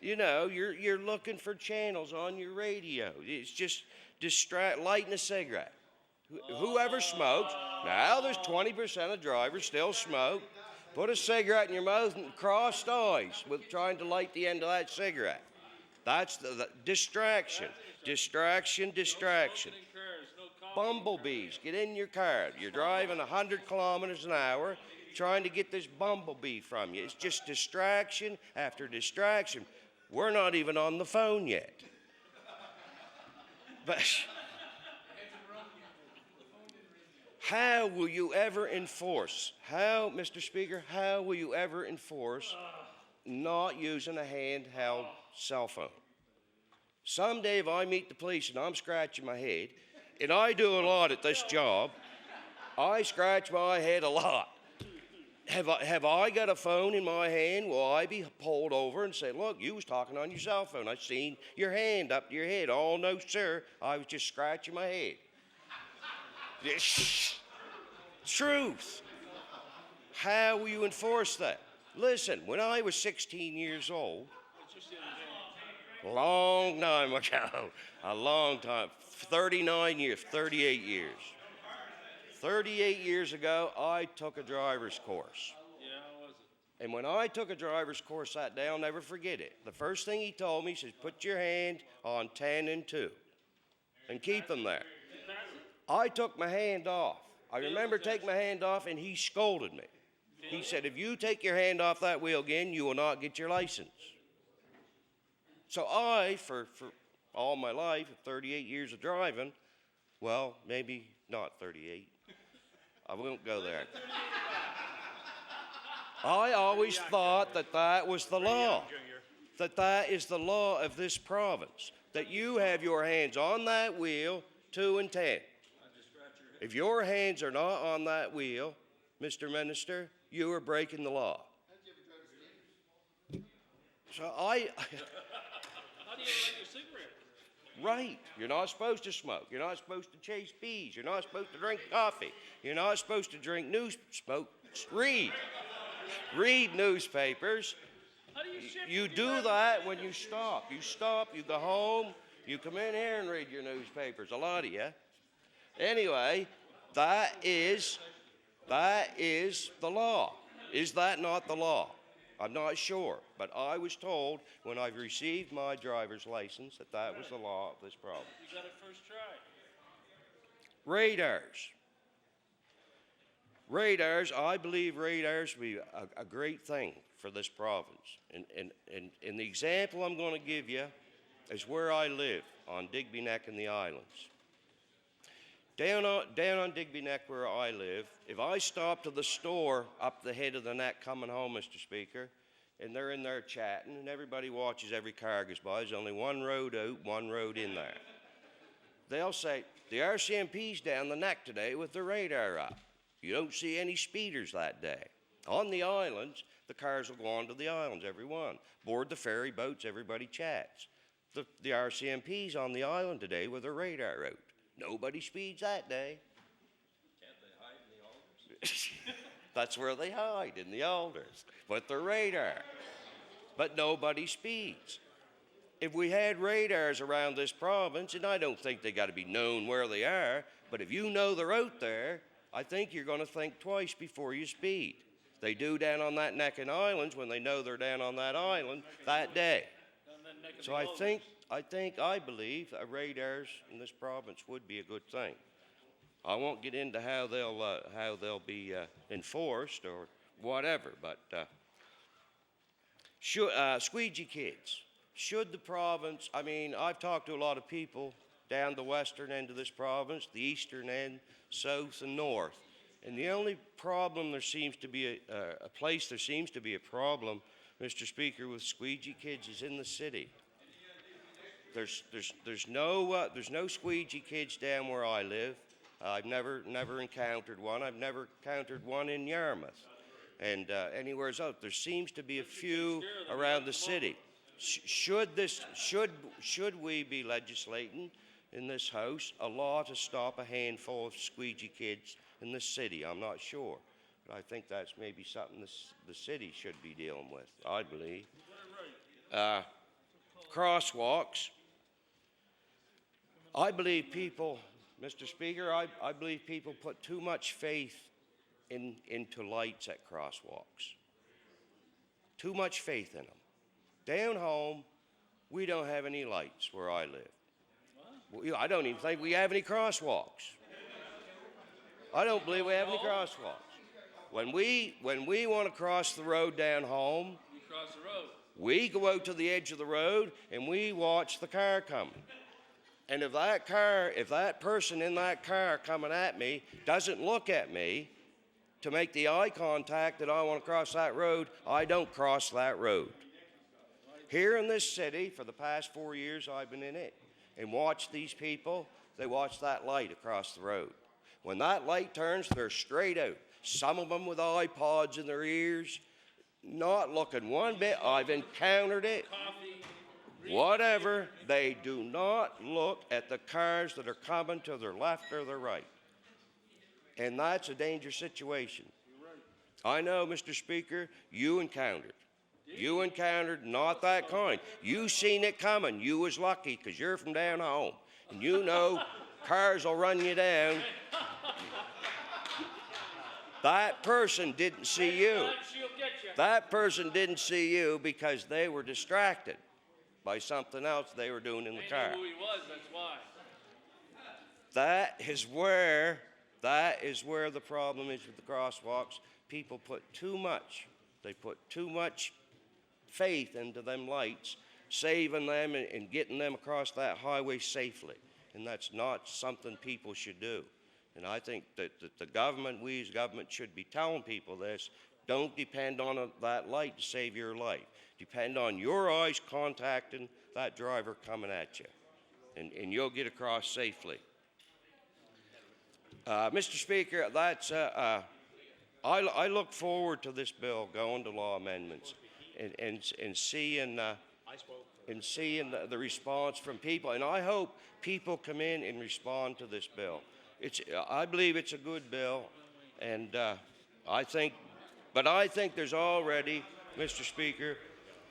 You know, you're looking for channels on your radio. It's just lighting a cigarette. Whoever smokes, now there's 20% of drivers still smoke. Put a cigarette in your mouth and crossed eyes with trying to light the end of that cigarette. That's the distraction. Distraction. Bumblebees, get in your car. You're driving 100 kilometers an hour trying to get this bumblebee from you. It's just distraction after distraction. We're not even on the phone yet. But how will you ever enforce, Mr. Speaker, how will you ever enforce not using a handheld cell phone? Someday if I meet the police and I'm scratching my head, and I do a lot at this job, I scratch my head a lot. Have I got a phone in my hand? Will I be pulled over and say, look, you was talking on your cell phone. I seen your hand up to your head. Oh, no, sir. I was just scratching my head. Truth. How will you enforce that? Listen, when I was 16 years old, a long time ago, 38 years. 38 years ago, I took a driver's course. Yeah, how was it? And when I took a driver's course that day, I'll never forget it. The first thing he told me, he says, put your hand on 10 and 2 and keep them there. I took my hand off. I remember taking my hand off, and he scolded me. He said, if you take your hand off that wheel again, you will not get your license. So I, for all my life, 38 years of driving, well, maybe not 38. I won't go there. I always thought that was the law, that is the law of this province, that you have your hands on that wheel, 2 and 10. If your hands are not on that wheel, Mr. Minister, you are breaking the law. So I. How do you light your cigarette? Right. You're not supposed to smoke. You're not supposed to chase bees. You're not supposed to drink coffee. You're not supposed to drink read. Read newspapers. How do you shift You if do you're that when you stop. You stop, you go home, you come in here and read your newspapers. A lot of you. Anyway, that is the law. Is that not the law? I'm not sure, but I was told when I received my driver's license that that was the law of this province. You got it first try. Radars. Radars, I believe radars will be a great thing for this province. And the example I'm going to give you is where I live, on Digby Neck in the Islands. Down on Digby Neck where I live, if I stop to the store up the head of the neck coming home, Mr. Speaker, and they're in there chatting, and everybody watches every car goes by, there's only one road out, one road in there. They'll say, the RCMP's down the neck today with the radar up. You don't see any speeders that day. On the islands, the cars will go on to the islands, every one. Board the ferry boats, everybody chats. The RCMP's on the island today with their radar out. Nobody speeds that day. Can't they hide in the alders? That's where they hide, in the alders, with their radar. But nobody speeds. If we had radars around this province, and I don't think they got to be known where they are, but if you know they're out there, I think you're going to think twice before you speed. They do down on that neck in islands when they know they're down on that island that day. So I believe radars in this province would be a good thing. I won't get into how they'll be enforced or whatever, but squeegee kids. Should the province, I mean, I've talked to a lot of people down the western end of this province, the eastern end, south and north. And the only problem there seems to be a problem, Mr. Speaker, with squeegee kids is in the city. There's no squeegee kids down where I live. I've never encountered one. I've never encountered one in Yarmouth, and anywhere else. There seems to be a few around the city. Should we be legislating in this House a law to stop a handful of squeegee kids in the city? I'm not sure, but I think that's maybe something the city should be dealing with, I believe. Crosswalks. I believe people, Mr. Speaker, I believe people put too much faith into lights at crosswalks. Too much faith in them. Down home, we don't have any lights where I live. I don't even think we have any crosswalks. I don't believe we have any crosswalks. When we want to cross the road down home, You cross the road. we go out to the edge of the road and we watch the car coming. And if that person in that car coming at me doesn't look at me to make the eye contact that I want to cross that road, I don't cross that road. Here in this city, for the past 4 years I've been in it, and watched these people, they watch that light across the road. When that light turns, they're straight out. Some of them with iPods in their ears, not looking one bit. I've encountered it. Whatever, they do not look at the cars that are coming to their left or their right. And that's a dangerous situation. I know, Mr. Speaker, you encountered. You encountered not that kind. You seen it coming. You was lucky because you're from down home. And you know cars will run you down. That person didn't see you. That person didn't see you because they were distracted by something else they were doing in the car. They knew who he was, that's why. That is where the problem is with the crosswalks. People put too much faith into them lights, saving them and getting them across that highway safely. And that's not something people should do. And I think that the government, we as government, should be telling people this. Don't depend on that light to save your life. Depend on your eyes contacting that driver coming at you. And you'll get across safely. Mr. Speaker, that's, I look forward to this bill going to law amendments. and seeing the response from people. And I hope people come in and respond to this bill. I believe it's a good bill, and I think there's already, Mr. Speaker,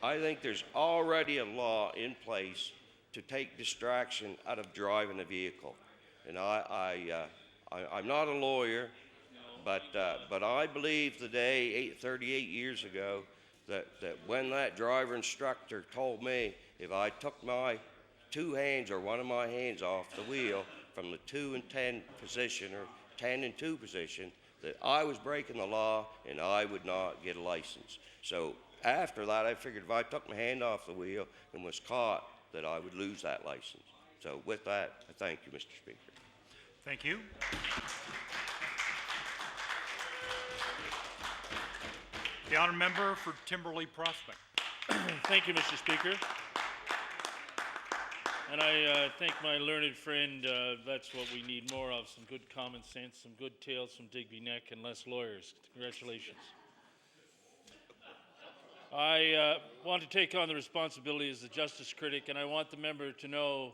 I think there's already a law in place to take distraction out of driving a vehicle. And I'm not a lawyer, but I believe today, 38 years ago, that when that driver instructor told me if I took my two hands or one of my hands off the wheel from the 2 and 10 position or 10 and 2 position, that I was breaking the law and I would not get a license. So after that, I figured if I took my hand off the wheel and was caught, that I would lose that license. So with that, I thank you, Mr. Speaker. Thank you. The honourable member for Timberley Prospect. Thank you, Mr. Speaker. And I thank my learned friend. That's what we need more of, some good common sense, some good tales from Digby Neck, and less lawyers. Congratulations. I want to take on the responsibility as the justice critic, and I want the member to know,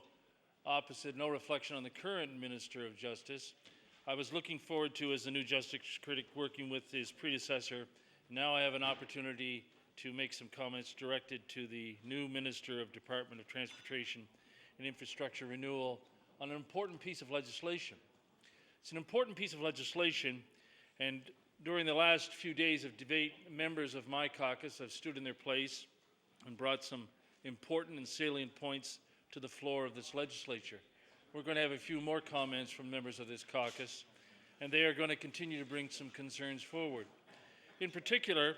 opposite, no reflection on the current Minister of Justice. I was looking forward to, as the new justice critic, working with his predecessor. Now I have an opportunity to make some comments directed to the new Minister of Department of Transportation and Infrastructure Renewal on an important piece of legislation. It's an important piece of legislation, and during the last few days of debate, members of my caucus have stood in their place and brought some important and salient points to the floor of this legislature. We're going to have a few more comments from members of this caucus, and they are going to continue to bring some concerns forward. In particular,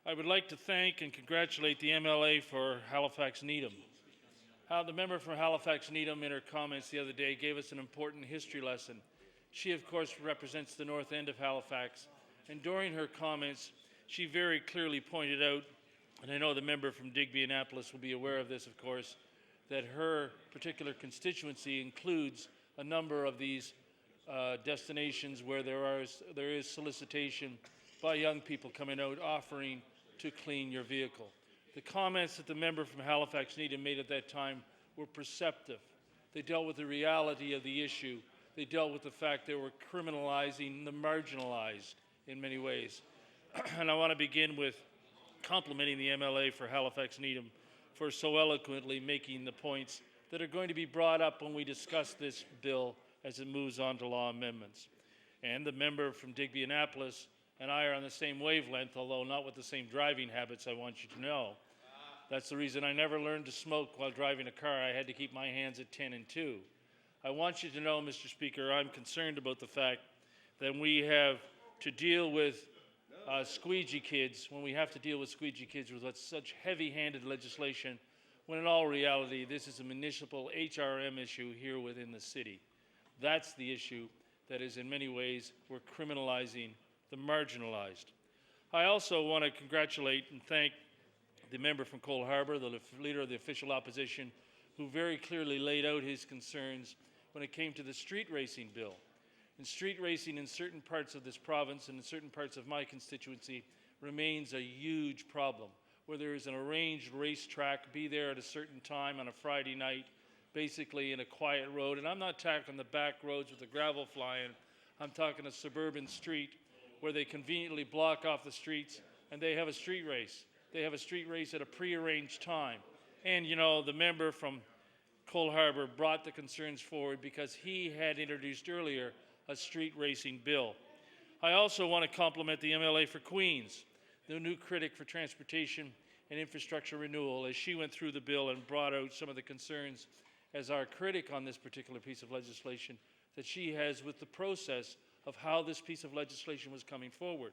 I would like to thank and congratulate the MLA for Halifax-Needham. The member from Halifax-Needham, in her comments the other day, gave us an important history lesson. She, of course, represents the north end of Halifax, and during her comments, she very clearly pointed out, and I know the member from Digby-Annapolis will be aware of this, of course, that her particular constituency includes a number of these destinations where there is solicitation by young people coming out offering to clean your vehicle. The comments that the member from Halifax-Needham made at that time were perceptive. They dealt with the reality of the issue. They dealt with the fact they were criminalizing the marginalized in many ways. And I want to begin with complimenting the MLA for Halifax-Needham for so eloquently making the points that are going to be brought up when we discuss this bill as it moves on to law amendments. And the member from Digby-Annapolis and I are on the same wavelength, although not with the same driving habits, I want you to know. That's the reason I never learned to smoke while driving a car. I had to keep my hands at 10 and 2. I want you to know, Mr. Speaker, I'm concerned about the fact that we have to deal with squeegee kids, when we have to deal with squeegee kids with such heavy-handed legislation, when in all reality this is a municipal HRM issue here within the city. That's the issue that is in many ways we're criminalizing the marginalized. I also want to congratulate and thank the member from Cole Harbour, the leader of the official opposition, who very clearly laid out his concerns when it came to the street racing bill. And street racing in certain parts of this province and in certain parts of my constituency remains a huge problem, where there is an arranged racetrack, be there at a certain time on a Friday night, basically in a quiet road. And I'm not talking the back roads with the gravel flying. I'm talking a suburban street where they conveniently block off the streets and they have a street race. They have a street race at a prearranged time. And, you know, the member from Cole Harbour brought the concerns forward because he had introduced earlier a street racing bill. I also want to compliment the MLA for Queens, the new critic for transportation and infrastructure renewal, as she went through the bill and brought out some of the concerns as our critic on this particular piece of legislation that she has with the process of how this piece of legislation was coming forward.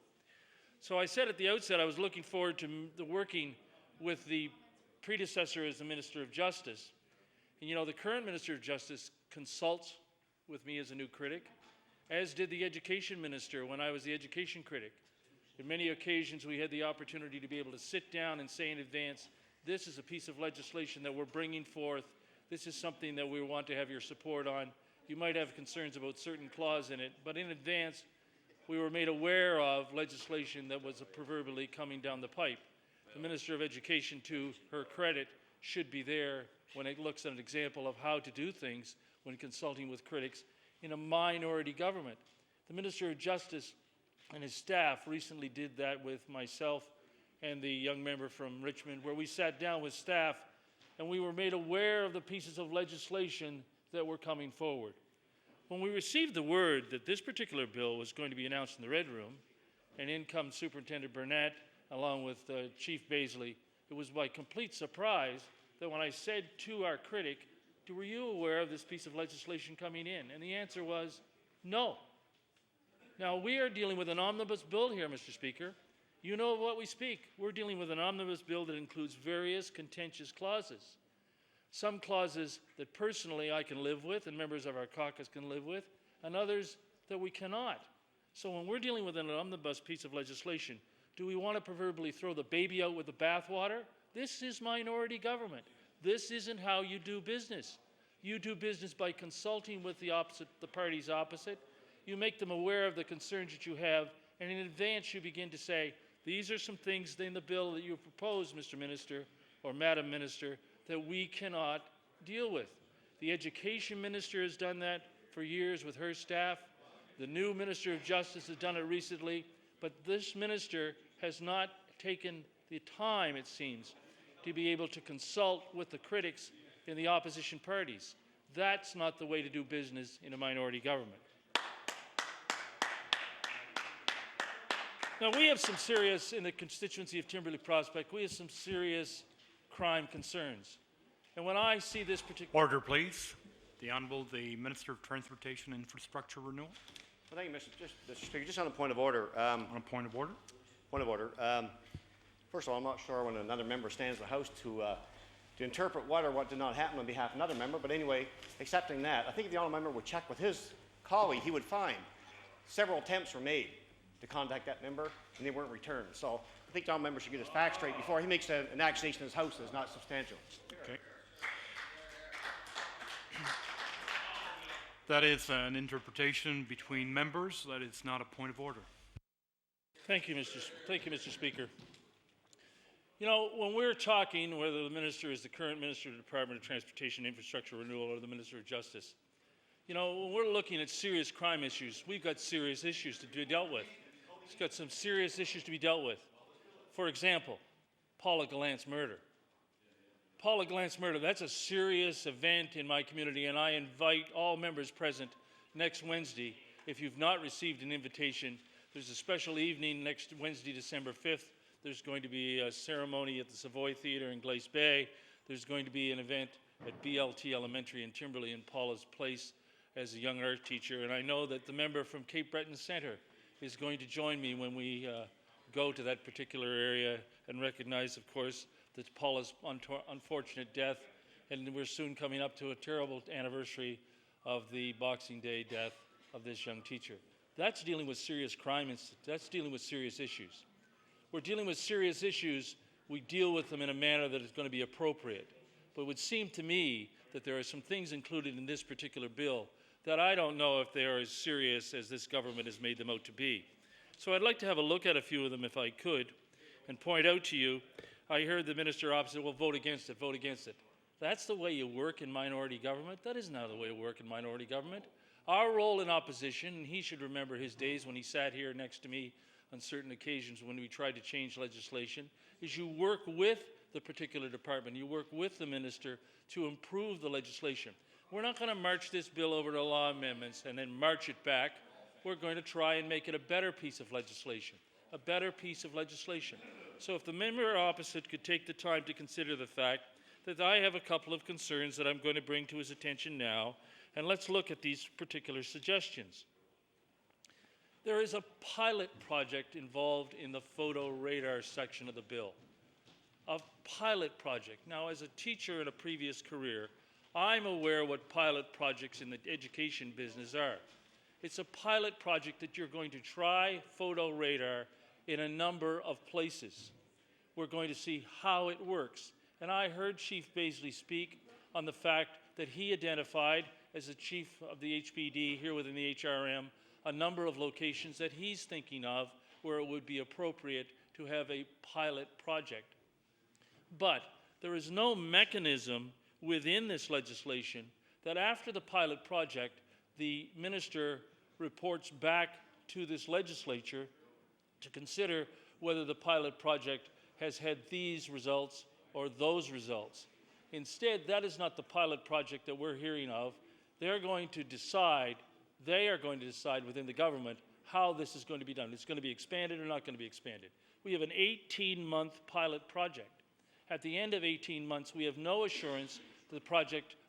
So I said at the outset I was looking forward to working with the predecessor as the Minister of Justice. And you know, the current Minister of Justice consults with me as a new critic, as did the Education Minister when I was the education critic. On many occasions we had the opportunity to be able to sit down and say in advance, this is a piece of legislation that we're bringing forth, this is something that we want to have your support on. You might have concerns about certain clauses in it, but in advance, we were made aware of legislation that was proverbially coming down the pipe. the Minister of Education, to her credit, should be there when it looks at an example of how to do things when consulting with critics in a minority government. The Minister of Justice and his staff recently did that with myself and the young member from Richmond, where we sat down with staff and we were made aware of the pieces of legislation that were coming forward. When we received the word that this particular bill was going to be announced in the Red Room, and in comes Superintendent Burnett along with Chief Baisley, it was by complete surprise that when I said to our critic, were you aware of this piece of legislation coming in? And the answer was no. Now, we are dealing with an omnibus bill here, Mr. Speaker. You know of what we speak. We're dealing with an omnibus bill that includes various contentious clauses. Some clauses that personally I can live with and members of our caucus can live with, and others that we cannot. So when we're dealing with an omnibus piece of legislation, do we want to proverbially throw the baby out with the bathwater? This is minority government. This isn't how you do business. You do business by consulting with the parties opposite. You make them aware of the concerns that you have, and in advance you begin to say, these are some things in the bill that you propose, Mr. Minister or Madam Minister, that we cannot deal with. The Education Minister has done that for years with her staff. The new Minister of Justice has done it recently, but this minister has not taken the time, it seems, to be able to consult with the critics in the opposition parties. That's not the way to do business in a minority government. Now, we have some serious, in the constituency of Timberley Prospect, we have some serious crime concerns. And when I see this particular... Order, please. The Honourable, the Minister of Transportation and Infrastructure Renewal. Well, thank you, Mr. Speaker. Just on a point of order. On a point of order? Point of order. First of all, I'm not sure when another member stands in the House to interpret what or what did not happen on behalf of another member, but anyway, accepting that, I think if the honourable member would check with his colleague, he would find several attempts were made to contact that member, and they weren't returned. So I think the honourable member should get his facts straight before he makes an accusation in his House that is not substantial. Okay. That is an interpretation between members. That is not a point of order. Thank you, Mr. Speaker. You know, when we're talking, whether the minister is the current Minister of the Department of Transportation and Infrastructure Renewal or the Minister of Justice, you know, when we're looking at serious crime issues, we've got serious issues to be dealt with. It's got some serious issues to be dealt with. For example, Paula Gallant's murder. Paula Gallant's murder, that's a serious event in my community, and I invite all members present next Wednesday. If you've not received an invitation, there's a special evening next Wednesday, December 5th. There's going to be a ceremony at the Savoy Theatre in Glace Bay. There's going to be an event at BLT Elementary in Timberley in Paula's place as a young art teacher. And I know that the member from Cape Breton Centre is going to join me when we go to that particular area and recognize, of course, that Paula's unfortunate death, and we're soon coming up to a terrible anniversary of the Boxing Day death of this young teacher. That's dealing with serious crime, that's dealing with serious issues. We're dealing with serious issues, we deal with them in a manner that is going to be appropriate. But it would seem to me that there are some things included in this particular bill that I don't know if they are as serious as this government has made them out to be. So I'd like to have a look at a few of them if I could, and point out to you, I heard the minister opposite, well, vote against it, vote against it. That's the way you work in minority government? That isn't how the way to work in minority government. Our role in opposition, and he should remember his days when he sat here next to me on certain occasions when we tried to change legislation, is you work with the particular department, you work with the minister to improve the legislation. We're not going to march this bill over to law amendments and then march it back. We're going to try and make it a better piece of legislation, a better piece of legislation. So if the member opposite could take the time to consider the fact that I have a couple of concerns that I'm going to bring to his attention now, and let's look at these particular suggestions. There is a pilot project involved in the photo radar section of the bill. A pilot project. Now, as a teacher in a previous career, I'm aware what pilot projects in the education business are. It's a pilot project that you're going to try photo radar in a number of places. We're going to see how it works. And I heard Chief Baisley speak on the fact that he identified, as the chief of the HPD here within the HRM, a number of locations that he's thinking of where it would be appropriate to have a pilot project. But there is no mechanism within this legislation that after the pilot project, the minister reports back to this legislature to consider whether the pilot project has had these results or those results. Instead, that is not the pilot project that we're hearing of. They are going to decide within the government how this is going to be done. It's going to be expanded or not going to be expanded. We have an 18-month pilot project. At the end of 18 months, we have no assurance that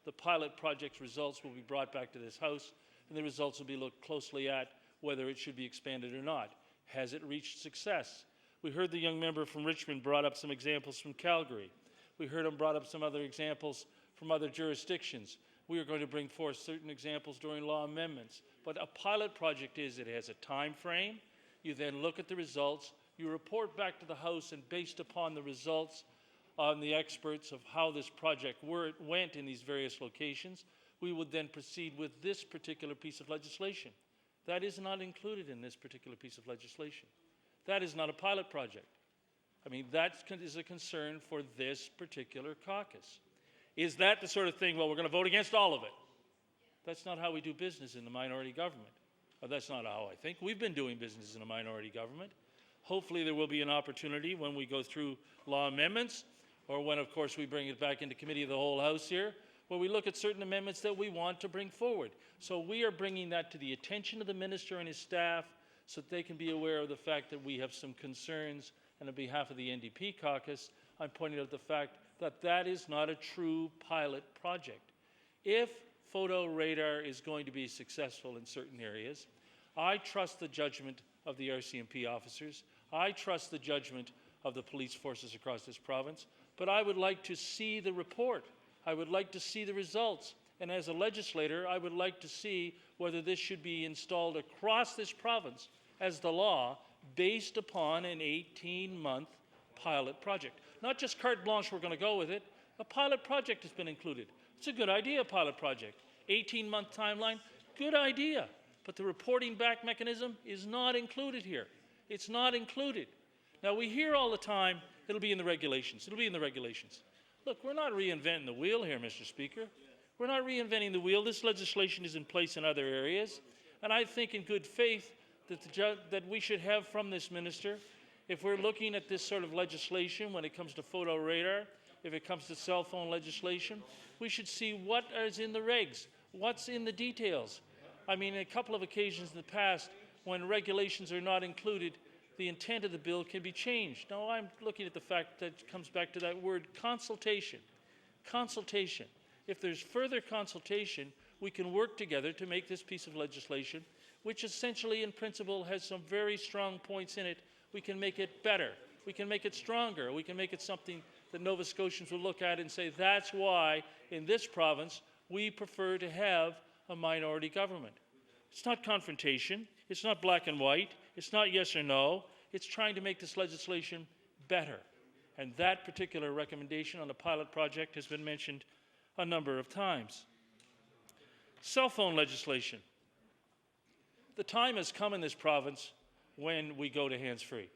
the pilot project's results will be brought back to this House, and the results will be looked closely at whether it should be expanded or not. Has it reached success? We heard the young member from Richmond brought up some examples from Calgary. We heard him brought up some other examples from other jurisdictions. We are going to bring forth certain examples during law amendments. But a pilot project it has a time frame. You then look at the results. You report back to the House, and based upon the results on the experts of how this project went in these various locations, we would then proceed with this particular piece of legislation. That is not included in this particular piece of legislation. That is not a pilot project. I mean, that is a concern for this particular caucus. Is that the sort of thing, well, we're going to vote against all of it? That's not how we do business in the minority government. That's not how I think we've been doing business in a minority government. Hopefully there will be an opportunity when we go through law amendments, or when, of course, we bring it back into committee of the whole House here, where we look at certain amendments that we want to bring forward. So we are bringing that to the attention of the minister and his staff so that they can be aware of the fact that we have some concerns. And on behalf of the NDP caucus, I'm pointing out the fact that that is not a true pilot project. If photo radar is going to be successful in certain areas, I trust the judgment of the RCMP officers. I trust the judgment of the police forces across this province. But I would like to see the report. I would like to see the results. And as a legislator, I would like to see whether this should be installed across this province as the law based upon an 18-month pilot project. Not just carte blanche, we're going to go with it. A pilot project has been included. It's a good idea, a pilot project. 18-month timeline, good idea. But the reporting back mechanism is not included here. It's not included. Now, we hear all the time, it'll be in the regulations. It'll be in the regulations. Look, we're not reinventing the wheel here, Mr. Speaker. We're not reinventing the wheel. This legislation is in place in other areas. And I think in good faith that we should have from this minister, if we're looking at this sort of legislation when it comes to photo radar, if it comes to cell phone legislation, we should see what is in the regs, what's in the details. I mean, a couple of occasions in the past, when regulations are not included, the intent of the bill can be changed. Now, I'm looking at the fact that it comes back to that word consultation. Consultation. If there's further consultation, we can work together to make this piece of legislation, which essentially in principle has some very strong points in it. We can make it better. We can make it stronger. We can make it something that Nova Scotians will look at and say, that's why in this province we prefer to have a minority government. It's not confrontation. It's not black and white. It's not yes or no. It's trying to make this legislation better. And that particular recommendation on the pilot project has been mentioned a number of times. Cell phone legislation. The time has come in this province when we go to hands-free.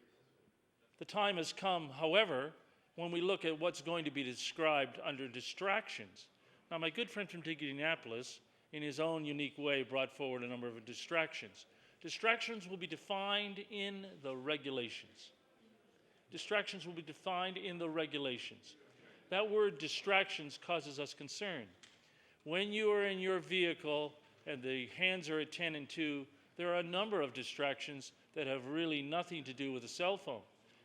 The time has come, however, when we look at what's going to be described under distractions. Now, my good friend from Indianapolis, in his own unique way, brought forward a number of distractions. Distractions will be defined in the regulations. Distractions will be defined in the regulations. That word distractions causes us concern. When you are in your vehicle and the hands are at 10 and 2, there are a number of distractions that have really nothing to do with a cell phone.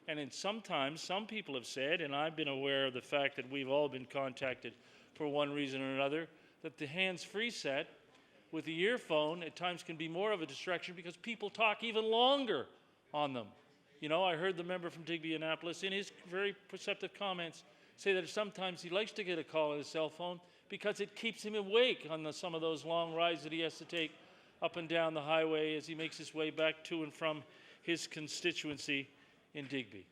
And sometimes, some people have said, and I've been aware of the fact that we've all been contacted for one reason or another, that the hands-free set with the earphone at times can be more of a distraction because people talk even longer on them. You know, I heard the member from Digby-Annapolis in his very perceptive comments say that sometimes he likes to get a call on his cell phone because it keeps him awake on some of those long rides that he has to take up and down the highway as he makes his way back to and from his constituency in Digby.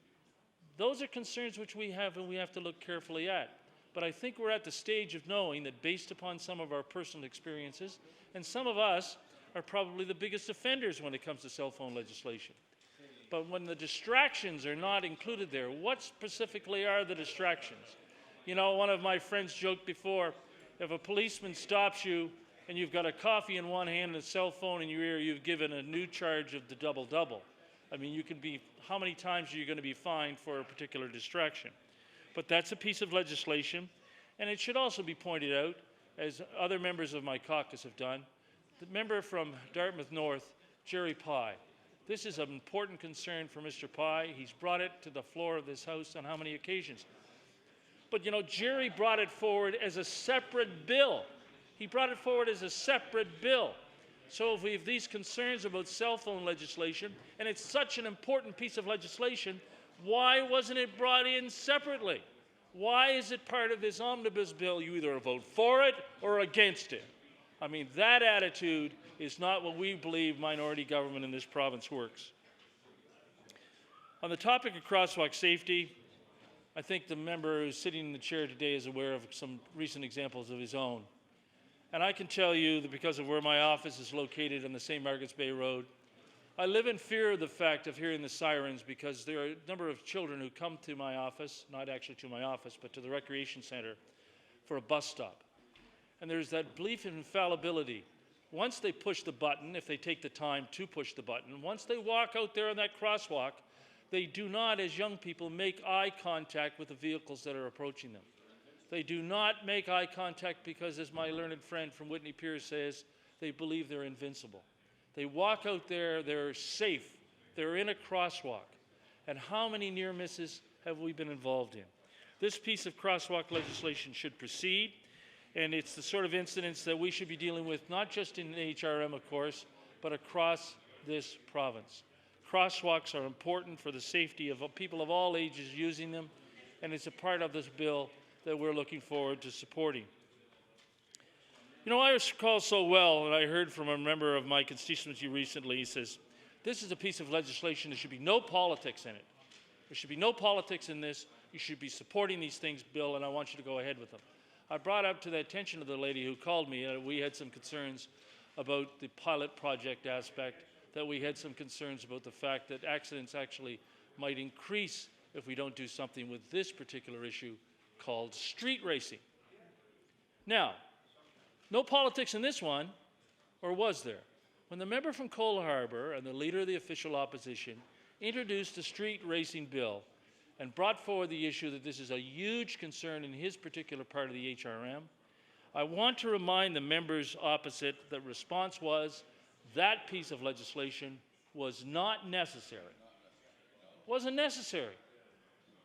Those are concerns which we have and we have to look carefully at. But I think we're at the stage of knowing that based upon some of our personal experiences, and some of us are probably the biggest offenders when it comes to cell phone legislation. But when the distractions are not included there, what specifically are the distractions? You know, one of my friends joked before, if a policeman stops you and you've got a coffee in one hand and a cell phone in your ear, you've given a new charge of the double-double. I mean, you can be, how many times are you going to be fined for a particular distraction? But that's a piece of legislation, and it should also be pointed out, as other members of my caucus have done, the member from Dartmouth North, Jerry Pye. This is an important concern for Mr. Pye. He's brought it to the floor of this House on how many occasions? But, you know, Jerry brought it forward as a separate bill. He brought it forward as a separate bill. So if we have these concerns about cell phone legislation, and it's such an important piece of legislation, why wasn't it brought in separately? Why is it part of this omnibus bill? You either vote for it or against it. I mean, that attitude is not what we believe minority government in this province works. On the topic of crosswalk safety, I think the member who's sitting in the chair today is aware of some recent examples of his own. And I can tell you that because of where my office is located on the St. Margaret's Bay Road, I live in fear of the fact of hearing the sirens because there are a number of children who come to my office, not actually to my office, but to the recreation center for a bus stop. And there's that belief in infallibility. Once they push the button, if they take the time to push the button, once they walk out there on that crosswalk, they do not, as young people, make eye contact with the vehicles that are approaching them. They do not make eye contact because, as my learned friend from Whitney Piers says, they believe they're invincible. They walk out there, they're safe, they're in a crosswalk. And how many near misses have we been involved in? This piece of crosswalk legislation should proceed, and it's the sort of incidents that we should be dealing with, not just in HRM, of course, but across this province. Crosswalks are important for the safety of people of all ages using them, and it's a part of this bill that we're looking forward to supporting. You know, I recall so well, and I heard from a member of my constituency recently, he says, this is a piece of legislation, there should be no politics in it. There should be no politics in this. You should be supporting these things, Bill, and I want you to go ahead with them. I brought up to the attention of the lady who called me, we had some concerns about the pilot project aspect, that we had some concerns about the fact that accidents actually might increase if we don't do something with this particular issue called street racing. Now, no politics in this one, or was there? When the member from Cole Harbour and the leader of the official opposition introduced a street racing bill and brought forward the issue that this is a huge concern in his particular part of the HRM, I want to remind the members opposite that response was that piece of legislation was not necessary. Wasn't necessary.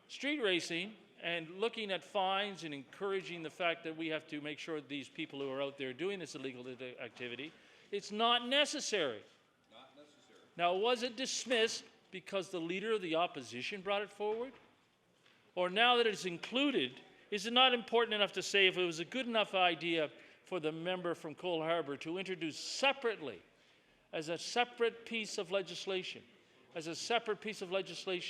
Street racing and looking at fines and encouraging the fact that we have to make sure that these people who are out there doing this illegal activity, it's not necessary. Not necessary. Now, was it dismissed because the leader of the opposition brought it forward? Or now that it's included, is it not important enough to say if it was a good enough idea for the member from Cole Harbour to introduce separately, as a separate piece of legislation,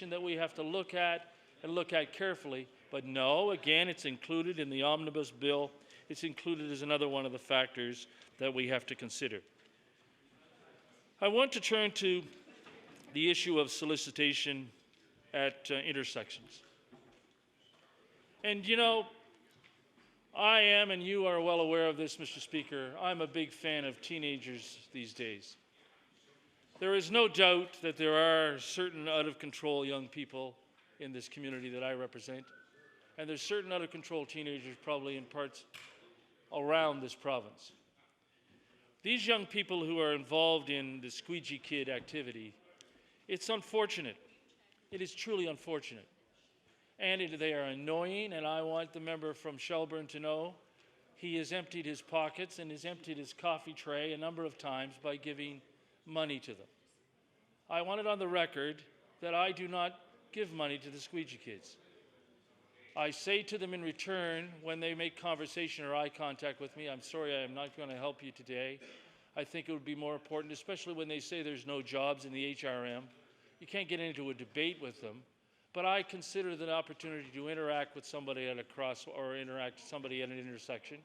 that we have to look at and look at carefully? But no, again, it's included in the omnibus bill. It's included as another one of the factors that we have to consider. I want to turn to the issue of solicitation at intersections. And you know, I am, and you are well aware of this, Mr. Speaker, I'm a big fan of teenagers these days. There is no doubt that there are certain out-of-control young people in this community that I represent, and there's certain out-of-control teenagers probably in parts around this province. These young people who are involved in the squeegee kid activity, it's unfortunate. It is truly unfortunate. And they are annoying, and I want the member from Shelburne to know he has emptied his pockets and has emptied his coffee tray a number of times by giving money to them. I want it on the record that I do not give money to the squeegee kids. I say to them in return when they make conversation or eye contact with me, I'm sorry, I am not going to help you today. I think it would be more important, especially when they say there's no jobs in the HRM. You can't get into a debate with them, but I consider the opportunity to interact with somebody at a cross or interact with somebody at an intersection.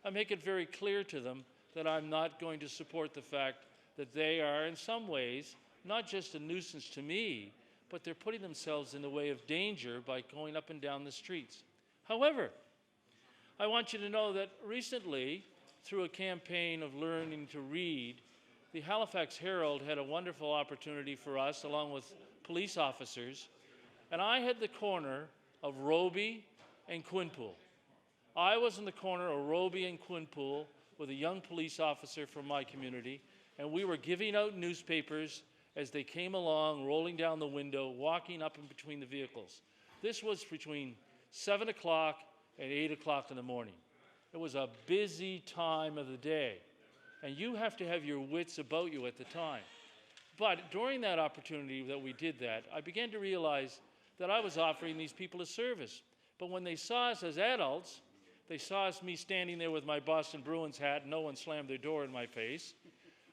I make it very clear to them that I'm not going to support the fact that they are in some ways not just a nuisance to me, but they're putting themselves in the way of danger by going up and down the streets. However, I want you to know that recently, through a campaign of learning to read, the Halifax Herald had a wonderful opportunity for us, along with police officers, and I had the corner of Roby and Quinpool. I was in the corner of Roby and Quinpool with a young police officer from my community, and we were giving out newspapers as they came along, rolling down the window, walking up in between the vehicles. This was between 7 o'clock and 8 o'clock in the morning. It was a busy time of the day, and you have to have your wits about you at the time. But during that opportunity that we did that, I began to realize that I was offering these people a service. But when they saw us as adults, they saw me standing there with my Boston Bruins hat, and no one slammed their door in my face.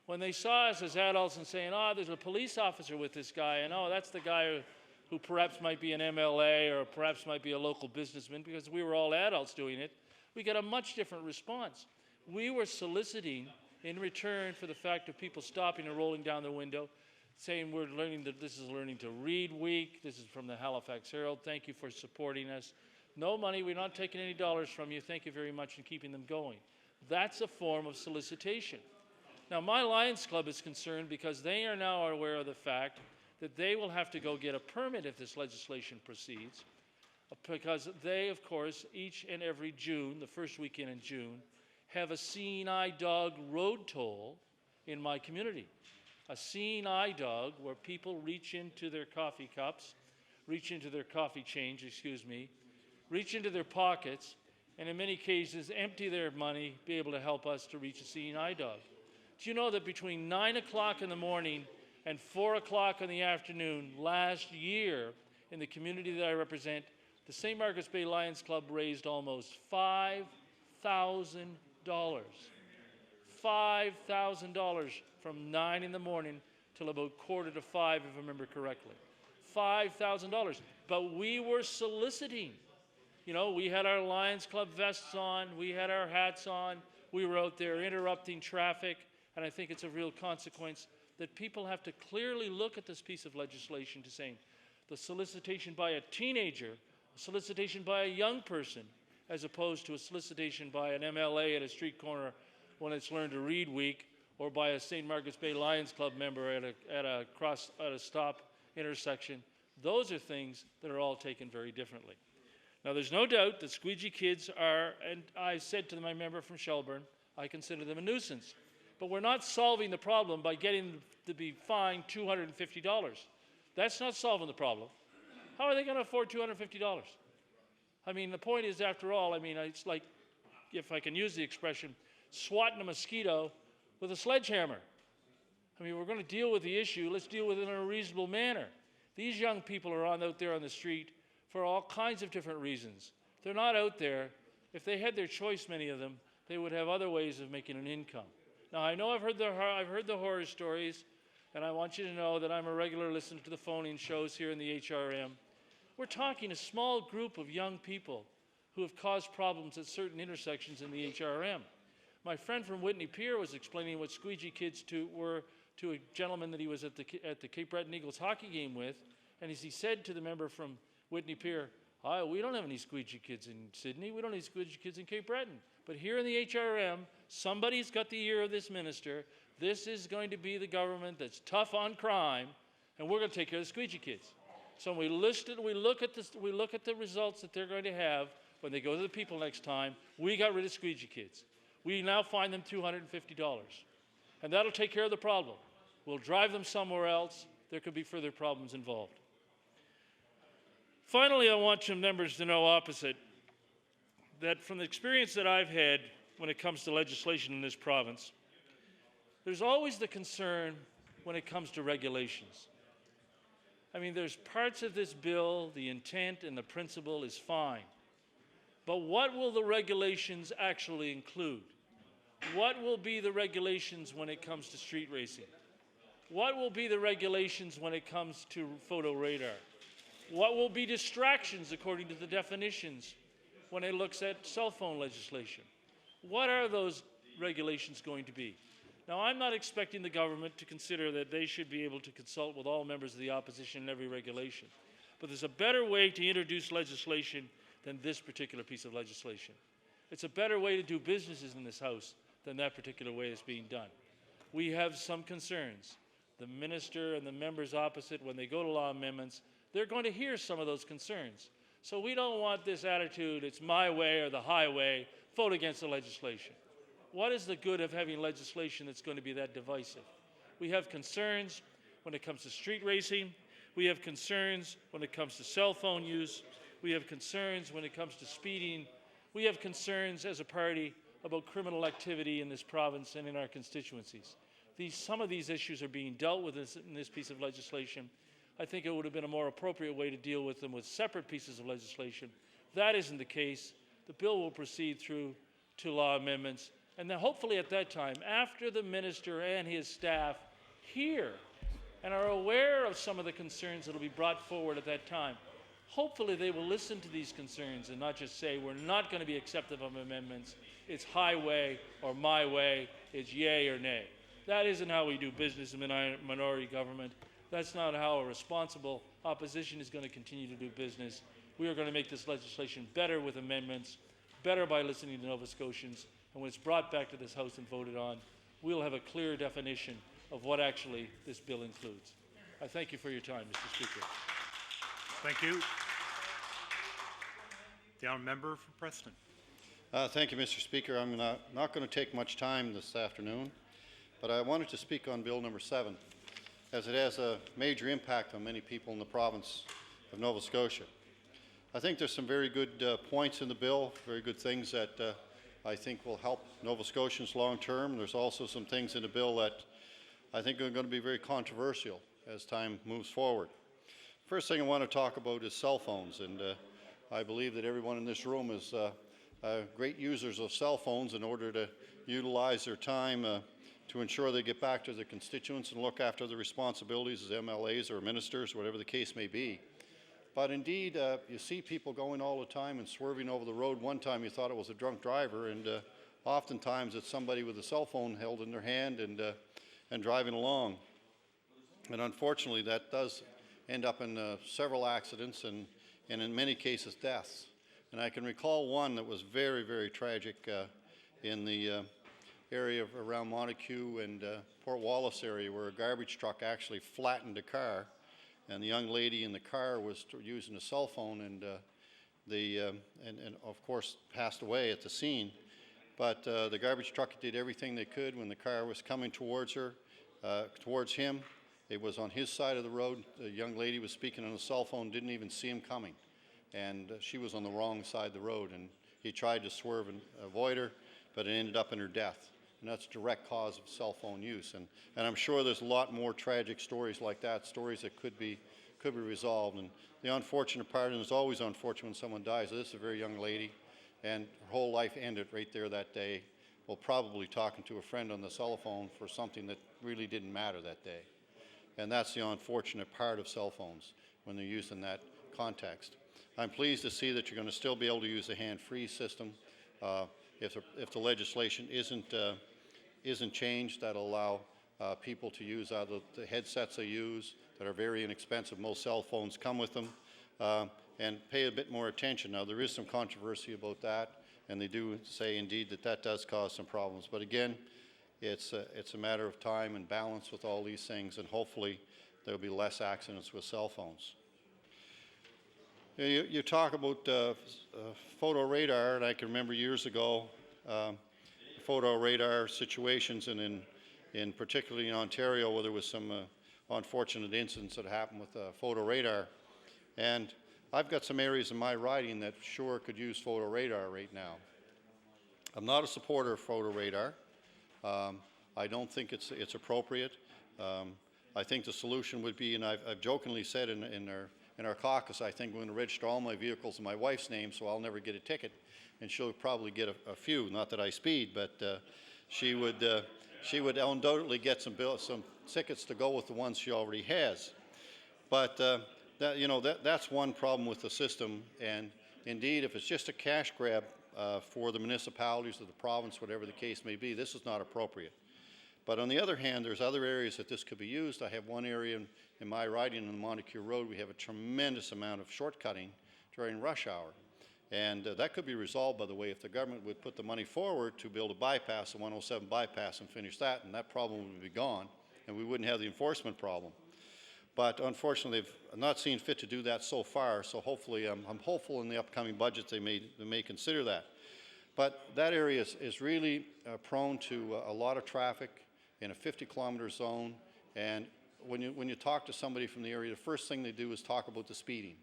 When they saw us as adults and saying, oh, there's a police officer with this guy, and oh, that's the guy who perhaps might be an MLA or perhaps might be a local businessman, because we were all adults doing it, we got a much different response. We were soliciting in return for the fact of people stopping and rolling down the window, saying we're learning that this is Learning to Read Week, this is from the Halifax Herald, thank you for supporting us. No money, we're not taking any dollars from you, thank you very much, and keeping them going. That's a form of solicitation. Now, my Lions Club is concerned because they are now aware of the fact that they will have to go get a permit if this legislation proceeds, because they, of course, each and every June, the first weekend in June, have a seeing eye dog road toll in my community. A seeing eye dog where people reach into their coffee cups, reach into their coffee change, reach into their pockets, and in many cases empty their money, be able to help us to reach a seeing eye dog. Do you know that between 9 o'clock in the morning and 4 o'clock in the afternoon last year in the community that I represent, the St. Margaret's Bay Lions Club raised almost $5,000. $5,000 from 9 in the morning till about 4:45, if I remember correctly. $5,000. But we were soliciting. You know, we had our Lions Club vests on, we had our hats on, we were out there interrupting traffic, and I think it's a real consequence that people have to clearly look at this piece of legislation to saying the solicitation by a teenager, a solicitation by a young person, as opposed to a solicitation by an MLA at a street corner when it's Learn to Read Week, or by a St. Margaret's Bay Lions Club member at a stop intersection. Those are things that are all taken very differently. Now, there's no doubt that squeegee kids are, and I said to my member from Shelburne, I consider them a nuisance. But we're not solving the problem by getting them to be fined $250. That's not solving the problem. How are they going to afford $250? I mean, the point is, after all, I mean, it's like, if I can use the expression, swatting a mosquito with a sledgehammer. I mean, we're going to deal with the issue. Let's deal with it in a reasonable manner. These young people are out there on the street for all kinds of different reasons. They're not out there. If they had their choice, many of them, they would have other ways of making an income. Now, I know I've heard the horror stories, and I want you to know that I'm a regular listener to the phone-in shows here in the HRM. We're talking a small group of young people who have caused problems at certain intersections in the HRM. My friend from Whitney Pier was explaining what squeegee kids were to a gentleman that he was at the Cape Breton Eagles hockey game with, and as he said to the member from Whitney Pier, we don't have any squeegee kids in Sydney, we don't have any squeegee kids in Cape Breton. But here in the HRM, somebody's got the ear of this minister. This is going to be the government that's tough on crime, and we're going to take care of the squeegee kids. So when we look at the results that they're going to have when they go to the people next time. We got rid of squeegee kids. We now fine them $250. And that'll take care of the problem. We'll drive them somewhere else. There could be further problems involved. Finally, I want some members to know opposite, that from the experience that I've had when it comes to legislation in this province, there's always the concern when it comes to regulations. I mean, there's parts of this bill, the intent and the principle is fine. But what will the regulations actually include? What will be the regulations when it comes to street racing? What will be the regulations when it comes to photo radar? What will be distractions according to the definitions when it looks at cell phone legislation? What are those regulations going to be? Now, I'm not expecting the government to consider that they should be able to consult with all members of the opposition in every regulation. But there's a better way to introduce legislation than this particular piece of legislation. It's a better way to do businesses in this House than that particular way it's being done. We have some concerns. The minister and the members opposite, when they go to law amendments, they're going to hear some of those concerns. So we don't want this attitude, it's my way or the highway, vote against the legislation. What is the good of having legislation that's going to be that divisive? We have concerns when it comes to street racing. We have concerns when it comes to cell phone use. We have concerns when it comes to speeding. We have concerns as a party about criminal activity in this province and in our constituencies. Some of these issues are being dealt with in this piece of legislation. I think it would have been a more appropriate way to deal with them with separate pieces of legislation. That isn't the case. The bill will proceed through to law amendments. And then hopefully at that time, after the minister and his staff hear and are aware of some of the concerns that will be brought forward at that time, hopefully they will listen to these concerns and not just say, we're not going to be acceptive of amendments. It's highway or my way. It's yay or nay. That isn't how we do business in minority government. That's not how a responsible opposition is going to continue to do business. We are going to make this legislation better with amendments, better by listening to Nova Scotians. And when it's brought back to this House and voted on, we'll have a clear definition of what actually this bill includes. I thank you for your time, Mr. Speaker. Thank you. The honourable member for Preston. Thank you, Mr. Speaker. I'm not going to take much time this afternoon, but I wanted to speak on Bill number 7, as it has a major impact on many people in the province of Nova Scotia. I think there's some very good points in the bill, very good things that I think will help Nova Scotians long term. There's also some things in the bill that I think are going to be very controversial as time moves forward. First thing I want to talk about is cell phones, and I believe that everyone in this room is great users of cell phones in order to utilize their time to ensure they get back to their constituents and look after the responsibilities as MLAs or ministers, whatever the case may be. But indeed, you see people going all the time and swerving over the road. One time you thought it was a drunk driver, and oftentimes it's somebody with a cell phone held in their hand and driving along. And unfortunately, that does end up in several accidents and in many cases deaths. And I can recall one that was very, very tragic in the area around Montague and Port Wallace area, where a garbage truck actually flattened a car, and the young lady in the car was using a cell phone, and of course passed away at the scene. But the garbage truck did everything they could when the car was coming towards her, towards him. It was on his side of the road. The young lady was speaking on a cell phone, didn't even see him coming, and she was on the wrong side of the road, and he tried to swerve and avoid her, but it ended up in her death. And that's a direct cause of cell phone use. And I'm sure there's a lot more tragic stories like that, stories that could be resolved. And the unfortunate part, and it's always unfortunate when someone dies, this is a very young lady, and her whole life ended right there that day, while probably talking to a friend on the cell phone for something that really didn't matter that day. And that's the unfortunate part of cell phones when they're used in that context. I'm pleased to see that you're going to still be able to use the hand-free system. If the legislation isn't changed, that'll allow people to use either the headsets they use that are very inexpensive. Most cell phones come with them, and pay a bit more attention. Now, there is some controversy about that, and they do say indeed that does cause some problems. But again, it's a matter of time and balance with all these things, and hopefully there'll be less accidents with cell phones. You talk about photo radar, and I can remember years ago photo radar situations, and in particularly in Ontario, where there was some unfortunate incidents that happened with photo radar. And I've got some areas in my riding that sure could use photo radar right now. I'm not a supporter of photo radar. I don't think it's appropriate. I think the solution would be, and I've jokingly said in our caucus, I think I'm going to register all my vehicles in my wife's name, so I'll never get a ticket, and she'll probably get a few. Not that I speed, but she would undoubtedly get some tickets to go with the ones she already has. But that's one problem with the system. And indeed, if it's just a cash grab for the municipalities or the province, whatever the case may be, this is not appropriate. But on the other hand, there's other areas that this could be used. I have one area in my riding on the Montecure Road. We have a tremendous amount of shortcutting during rush hour. And that could be resolved, by the way, if the government would put the money forward to build a bypass, a 107 bypass, and finish that, and that problem would be gone, and we wouldn't have the enforcement problem. But unfortunately, they've not seen fit to do that so far, so hopefully, I'm hopeful in the upcoming budgets they may consider that. But that area is really prone to a lot of traffic in a 50-kilometer zone, and when you talk to somebody from the area, the first thing they do is talk about the speeding.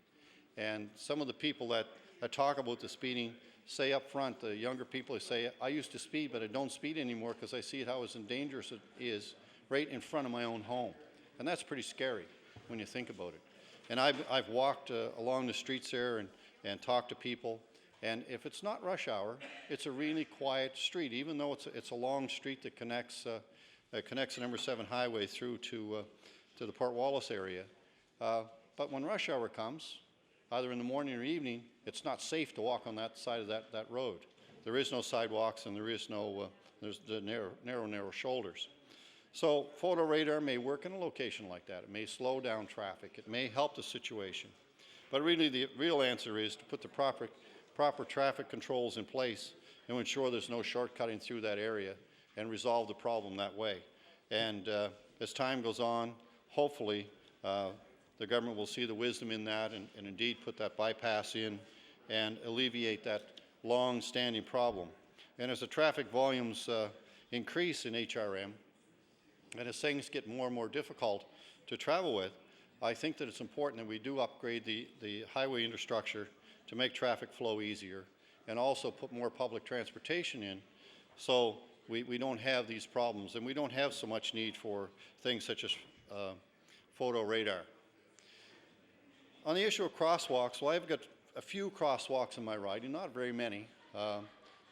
And some of the people that talk about the speeding say up front, the younger people, they say, I used to speed, but I don't speed anymore because I see how dangerous it is right in front of my own home. And that's pretty scary when you think about it. And I've walked along the streets there and talked to people, and if it's not rush hour, it's a really quiet street, even though it's a long street that connects the number 7 highway through to the Port Wallace area. But when rush hour comes, either in the morning or evening, it's not safe to walk on that side of that road. There is no sidewalks, and there is no, there's the narrow shoulders. So photo radar may work in a location like that. It may slow down traffic. It may help the situation. But really the real answer is to put the proper traffic controls in place and ensure there's no shortcutting through that area and resolve the problem that way. And as time goes on, hopefully the government will see the wisdom in that and indeed put that bypass in and alleviate that long-standing problem. And as the traffic volumes increase in HRM, and as things get more and more difficult to travel with, I think that it's important that we do upgrade the highway infrastructure to make traffic flow easier and also put more public transportation in so we don't have these problems and we don't have so much need for things such as photo radar. On the issue of crosswalks, well, I've got a few crosswalks in my riding, not very many.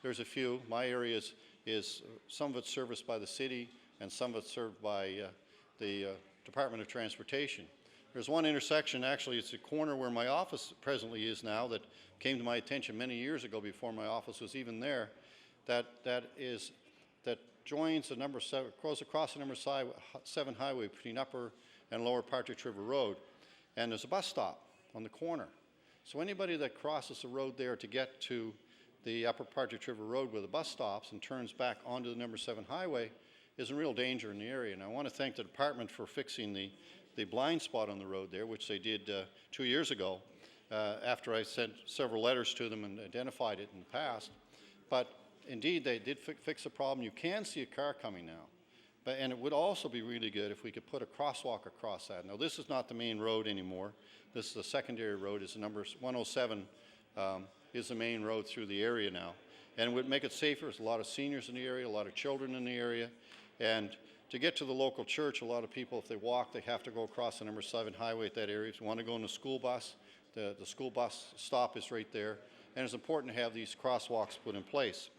There's a few. My area is some of it's serviced by the city and some of it's served by the Department of Transportation. There's one intersection, actually it's a corner where my office presently is now, that came to my attention many years ago before my office was even there, that joins the number 7, goes across the number 7 highway between Upper and Lower Partridge River Road. And there's a bus stop on the corner. So anybody that crosses the road there to get to the Upper Partridge River Road where the bus stops and turns back onto the number 7 highway is in real danger in the area. And I want to thank the department for fixing the blind spot on the road there, which they did 2 years ago after I sent several letters to them and identified it in the past. But indeed, they did fix the problem. You can see a car coming now. And it would also be really good if we could put a crosswalk across that. Now, this is not the main road anymore. This is the secondary road. It's the number 107 is the main road through the area now. And it would make it safer. There's a lot of seniors in the area, a lot of children in the area. And to get to the local church, a lot of people, if they walk, they have to go across the number 7 highway at that area. If you want to go in the school bus, the school bus stop is right there. And it's important to have these crosswalks put in place.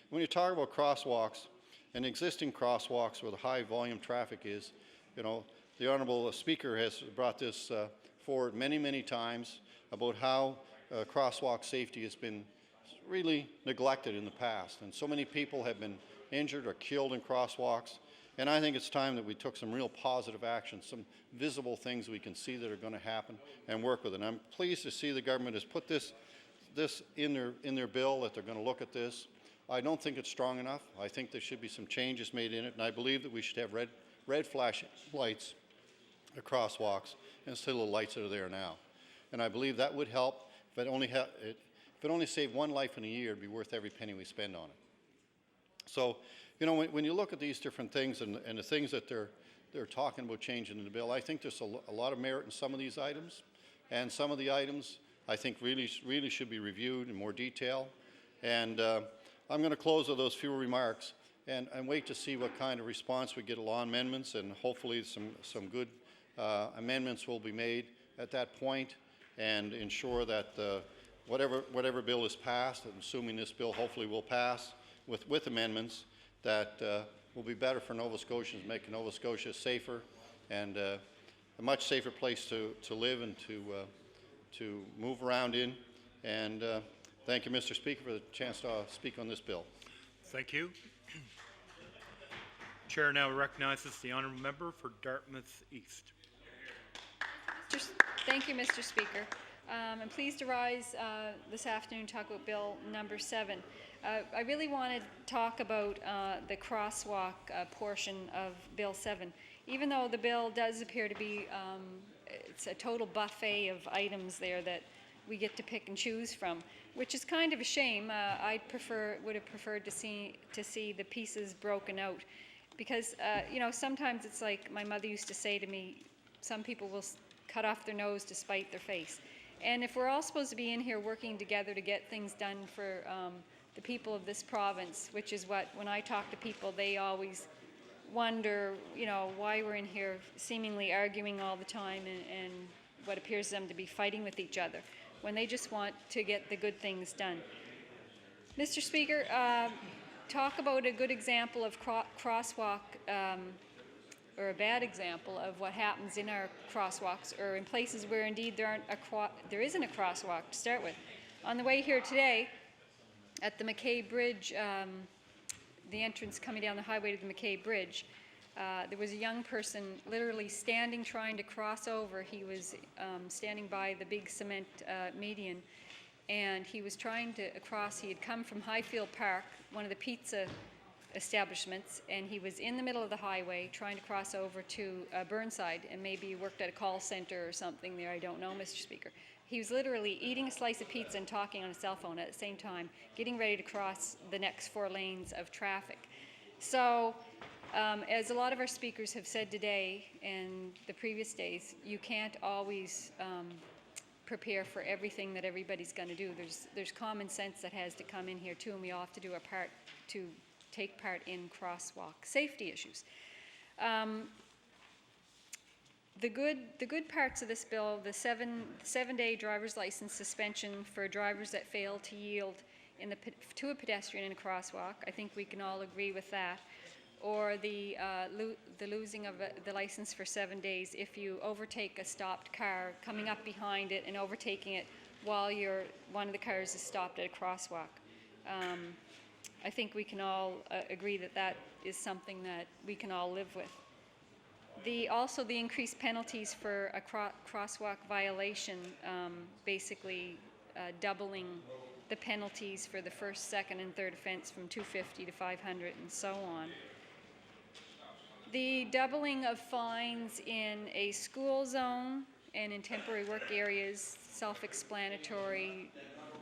When you talk about crosswalks, and existing crosswalks where the high volume traffic is, you know, the Honourable Speaker has brought this forward many, many times about how crosswalk safety has been really neglected in the past. And so many people have been injured or killed in crosswalks. And I think it's time that we took some real positive action, some visible things we can see that are going to happen and work with it. And I'm pleased to see the government has put this in their bill, that they're going to look at this. I don't think it's strong enough. I think there should be some changes made in it, and I believe that we should have red flashing lights at crosswalks instead of the lights that are there now. And I believe that would help. If it only saved one life in a year, it'd be worth every penny we spend on it. So, you know, when you look at these different things and the things that they're talking about changing in the bill, I think there's a lot of merit in some of these items, and some of the items I think really should be reviewed in more detail. And I'm going to close with those few remarks and wait to see what kind of response we get to law amendments, and hopefully some good amendments will be made at that point, and ensure that whatever bill is passed, and assuming this bill hopefully will pass with amendments, that will be better for Nova Scotians, make Nova Scotia safer and a much safer place to live and to move around in. And thank you, Mr. Speaker, for the chance to speak on this bill. Thank you. Chair now recognizes the honourable member for Dartmouth East. Thank you, Mr. Speaker. I'm pleased to rise this afternoon to talk about Bill number 7. I really want to talk about the crosswalk portion of Bill 7. Even though the bill does appear to be, it's a total buffet of items there that we get to pick and choose from, which is kind of a shame. Would have preferred to see the pieces broken out, because you know, sometimes it's like my mother used to say to me, some people will cut off their nose to spite their face. And if we're all supposed to be in here working together to get things done for the people of this province, which is what, when I talk to people, they always wonder, you know, why we're in here seemingly arguing all the time and what appears to them to be fighting with each other, when they just want to get the good things done. Mr. Speaker, talk about a good example of crosswalk, or a bad example of what happens in our crosswalks, or in places where indeed there isn't a crosswalk to start with. On the way here today, at the McKay Bridge, the entrance coming down the highway to the McKay Bridge, there was a young person literally standing trying to cross over. He was standing by the big cement median, and he was trying to cross. He had come from Highfield Park, one of the pizza establishments, and he was in the middle of the highway trying to cross over to Burnside, and maybe he worked at a call center or something there, I don't know, Mr. Speaker. He was literally eating a slice of pizza and talking on a cell phone at the same time, getting ready to cross the next 4 lanes of traffic. So, as a lot of our speakers have said today and the previous days, you can't always prepare for everything that everybody's going to do. There's common sense that has to come in here too, and we all have to do our part to take part in crosswalk safety issues. The good parts of this bill, the seven-day driver's license suspension for drivers that fail to yield to a pedestrian in a crosswalk, I think we can all agree with that. Or the losing of the license for 7 days if you overtake a stopped car, coming up behind it and overtaking it while one of the cars is stopped at a crosswalk. I think we can all agree that that is something that we can all live with. Also the increased penalties for a crosswalk violation, basically doubling the penalties for the first, second, and third offense from $250 to $500 and so on. The doubling of fines in a school zone and in temporary work areas, self-explanatory,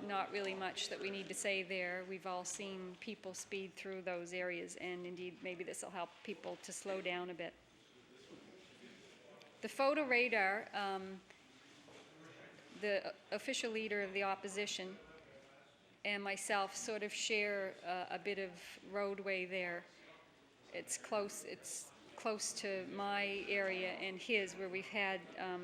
not really much that we need to say there. We've all seen people speed through those areas, and indeed maybe this will help people to slow down a bit. The photo radar, the official leader of the opposition and myself sort of share a bit of roadway there. It's close to my area and his, where we've had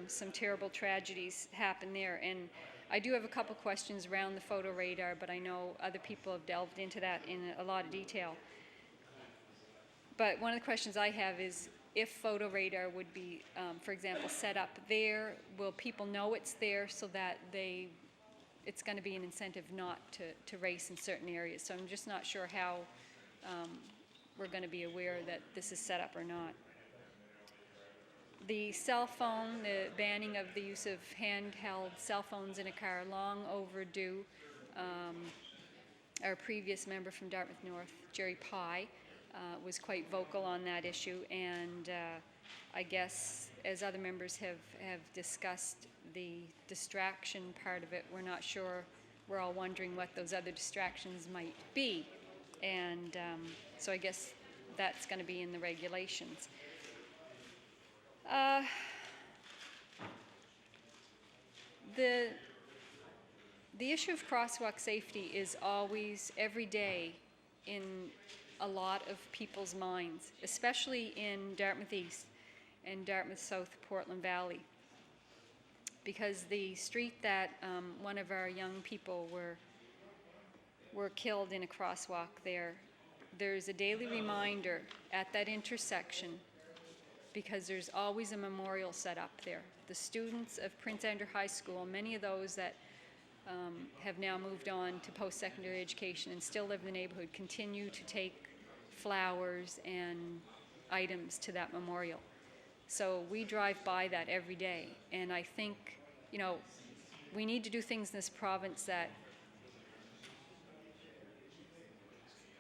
some terrible tragedies happen there. And I do have a couple questions around the photo radar, but I know other people have delved into that in a lot of detail. But one of the questions I have is, if photo radar would be, for example, set up there, will people know it's there so that it's going to be an incentive not to race in certain areas? So I'm just not sure how we're going to be aware that this is set up or not. The cell phone, the banning of the use of handheld cell phones in a car, long overdue. Our previous member from Dartmouth North, Jerry Pye, was quite vocal on that issue, and I guess as other members have discussed the distraction part of it, we're not sure, we're all wondering what those other distractions might be, and so I guess that's going to be in the regulations. The issue of crosswalk safety is always, every day, in a lot of people's minds, especially in Dartmouth East and Dartmouth South, Portland Valley, because the street that one of our young people were killed in a crosswalk there's a daily reminder at that intersection, because there's always a memorial set up there. The students of Prince Andrew High School, many of those that have now moved on to post-secondary education and still live in the neighborhood, continue to take flowers and items to that memorial. So we drive by that every day, and I think, you know, we need to do things in this province that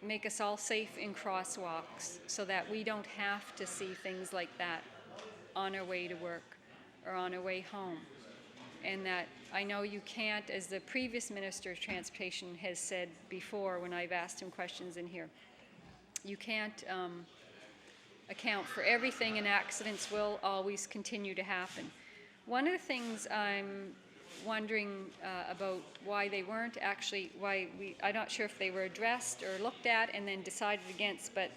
make us all safe in crosswalks so that we don't have to see things like that on our way to work or on our way home. And that I know you can't, as the previous Minister of Transportation has said before when I've asked him questions in here, you can't account for everything, and accidents will always continue to happen. One of the things I'm wondering about why they weren't actually, I'm not sure if they were addressed or looked at and then decided against, but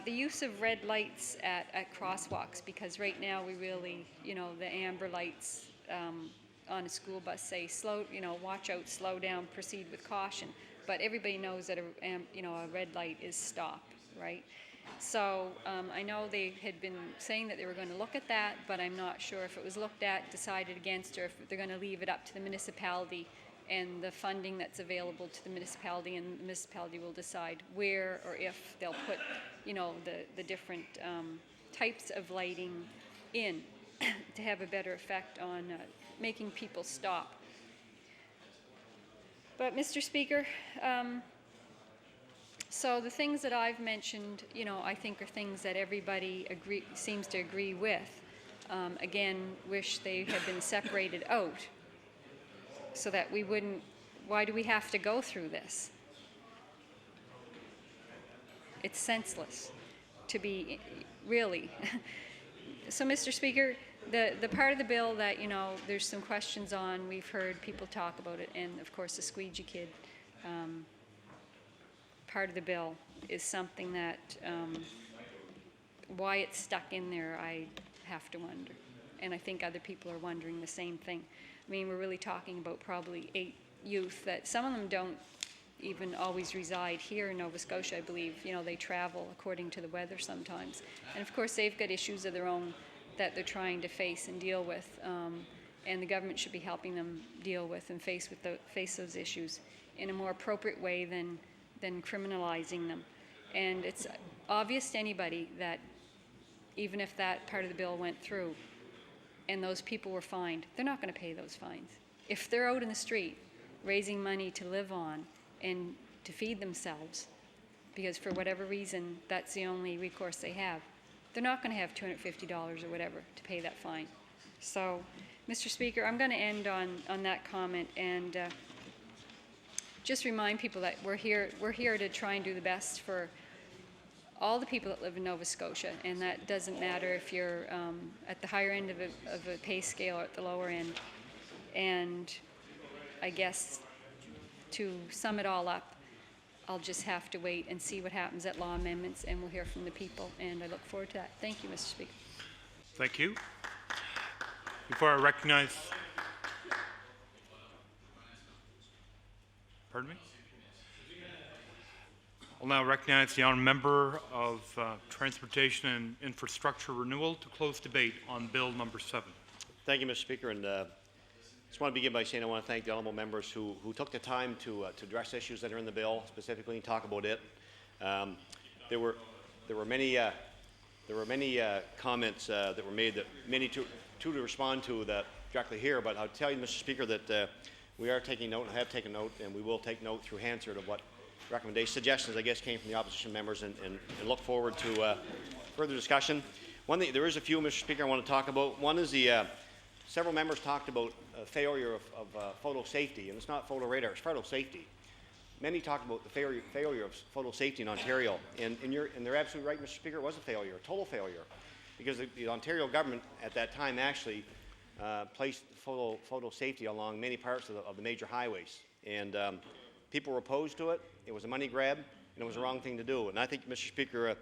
the use of red lights at crosswalks, because right now we really, you know, the amber lights on a school bus say slow, you know, watch out, slow down, proceed with caution. But everybody knows that a red light is stop, right? So I know they had been saying that they were going to look at that, but I'm not sure if it was looked at, decided against, or if they're going to leave it up to the municipality and the funding that's available to the municipality, and the municipality will decide where or if they'll put, you know, the different types of lighting in to have a better effect on making people stop. But Mr. Speaker, so the things that I've mentioned, you know, I think are things that everybody seems to agree with. Again, wish they had been separated out so that we wouldn't, why do we have to go through this? It's senseless to be, really. So, Mr. Speaker, the part of the bill that, you know, there's some questions on, we've heard people talk about it, and of course the squeegee kid part of the bill is something that, why it's stuck in there, I have to wonder. And I think other people are wondering the same thing. I mean, we're really talking about probably 8 youth that some of them don't even always reside here in Nova Scotia, I believe. You know, they travel according to the weather sometimes. And of course, they've got issues of their own that they're trying to face and deal with. And the government should be helping them deal with and face those issues in a more appropriate way than criminalizing them. And it's obvious to anybody that even if that part of the bill went through and those people were fined, they're not going to pay those fines. If they're out in the street raising money to live on and to feed themselves, because for whatever reason that's the only recourse they have, they're not going to have $250 or whatever to pay that fine. So, Mr. Speaker, I'm going to end on that comment and just remind people that we're here to try and do the best for all the people that live in Nova Scotia, and that doesn't matter if you're at the higher end of a pay scale or at the lower end. And I guess to sum it all up, I'll just have to wait and see what happens at law amendments, and we'll hear from the people, and I look forward to that. Thank you, Mr. Speaker. Thank you. Before I recognize... Pardon me? I'll now recognize the honourable member of Transportation and Infrastructure Renewal to close debate on Bill number 7. Thank you, Mr. Speaker, and just want to begin by saying I want to thank the honourable members who took the time to address issues that are in the bill specifically and talk about it. There were many comments that were made that many to respond to that directly here, but I'll tell you, Mr. Speaker, that we are taking note and have taken note, and we will take note through Hansard of what recommendations, suggestions, I guess, came from the opposition members, and look forward to further discussion. One thing, there is a few, Mr. Speaker, I want to talk about. One is several members talked about failure of photo safety, and it's not photo radar, it's photo safety. Many talked about the failure of photo safety in Ontario, and they're absolutely right, Mr. Speaker, it was a failure, a total failure, because the Ontario government at that time actually placed photo safety along many parts of the major highways, and people were opposed to it. It was a money grab, and it was the wrong thing to do. And I think, Mr. Speaker,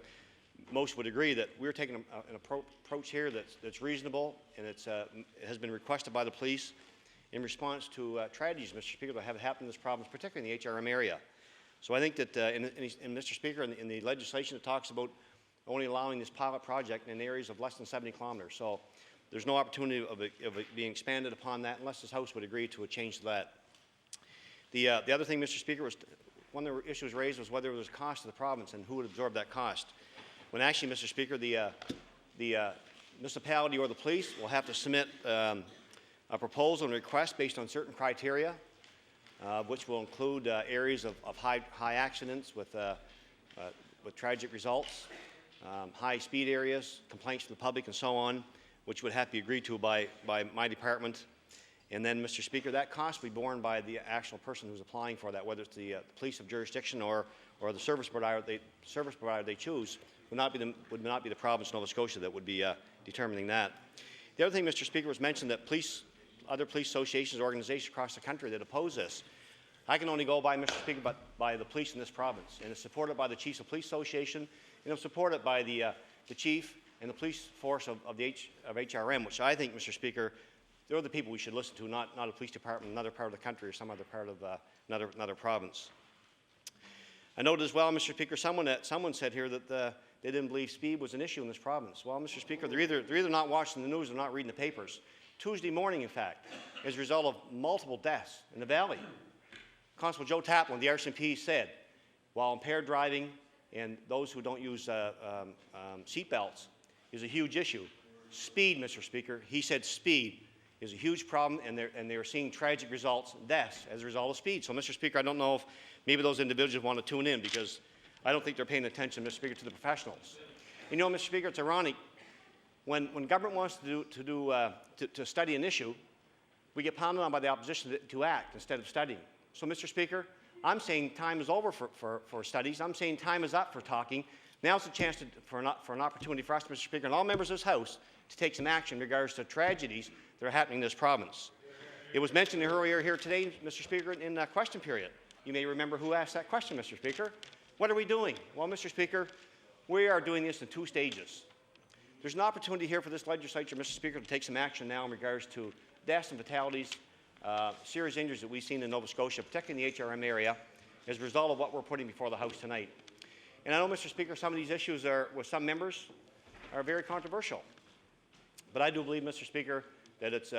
most would agree that we're taking an approach here that's reasonable, and it has been requested by the police in response to tragedies, Mr. Speaker, that have happened in this province, particularly in the HRM area. So I think that, Mr. Speaker, in the legislation, it talks about only allowing this pilot project in areas of less than 70 kilometers. So there's no opportunity of it being expanded upon that unless this House would agree to a change to that. The other thing, Mr. Speaker, was one of the issues raised was whether there was a cost to the province and who would absorb that cost. when actually, Mr. Speaker, the municipality or the police will have to submit a proposal and request based on certain criteria, which will include areas of high accidents with tragic results, high speed areas, complaints from the public, and so on, which would have to be agreed to by my department. And then, Mr. Speaker, that cost will be borne by the actual person who's applying for that, whether it's the police of jurisdiction or the service provider they choose. Would not be the province of Nova Scotia that would be determining that. The other thing, Mr. Speaker, was mentioned that other police associations, organizations across the country that oppose this. I can only go by, Mr. Speaker, by the police in this province, and it's supported by the Chiefs of Police Association, and it's supported by the chief and the police force of HRM, which I think, Mr. Speaker, they're the people we should listen to, not a police department in another part of the country or some other part of another province. I noted as well, Mr. Speaker, someone said here that they didn't believe speed was an issue in this province. Well, Mr. Speaker, they're either not watching the news or not reading the papers. Tuesday morning, in fact, as a result of multiple deaths in the Valley, Constable Joe Taplin, the RCMP, said, while impaired driving and those who don't use seat belts is a huge issue, speed, Mr. Speaker, he said speed is a huge problem, and they're seeing tragic results, deaths, as a result of speed. So, Mr. Speaker, I don't know if maybe those individuals want to tune in, because I don't think they're paying attention, Mr. Speaker, to the professionals. You know, Mr. Speaker, it's ironic. When government wants to study an issue, we get pounded on by the opposition to act instead of studying. So, Mr. Speaker, I'm saying time is over for studies. I'm saying time is up for talking. Now's the chance for an opportunity for us, Mr. Speaker, and all members of this House to take some action in regards to tragedies that are happening in this province. It was mentioned earlier here today, Mr. Speaker, in the question period. You may remember who asked that question, Mr. Speaker. What are we doing? Well, Mr. Speaker, we are doing this in 2 stages. There's an opportunity here for this legislature, Mr. Speaker, to take some action now in regards to deaths and fatalities, serious injuries that we've seen in Nova Scotia, particularly in the HRM area, as a result of what we're putting before the House tonight. And I know, Mr. Speaker, some of these issues with some members are very controversial. But I do believe, Mr. Speaker, that it's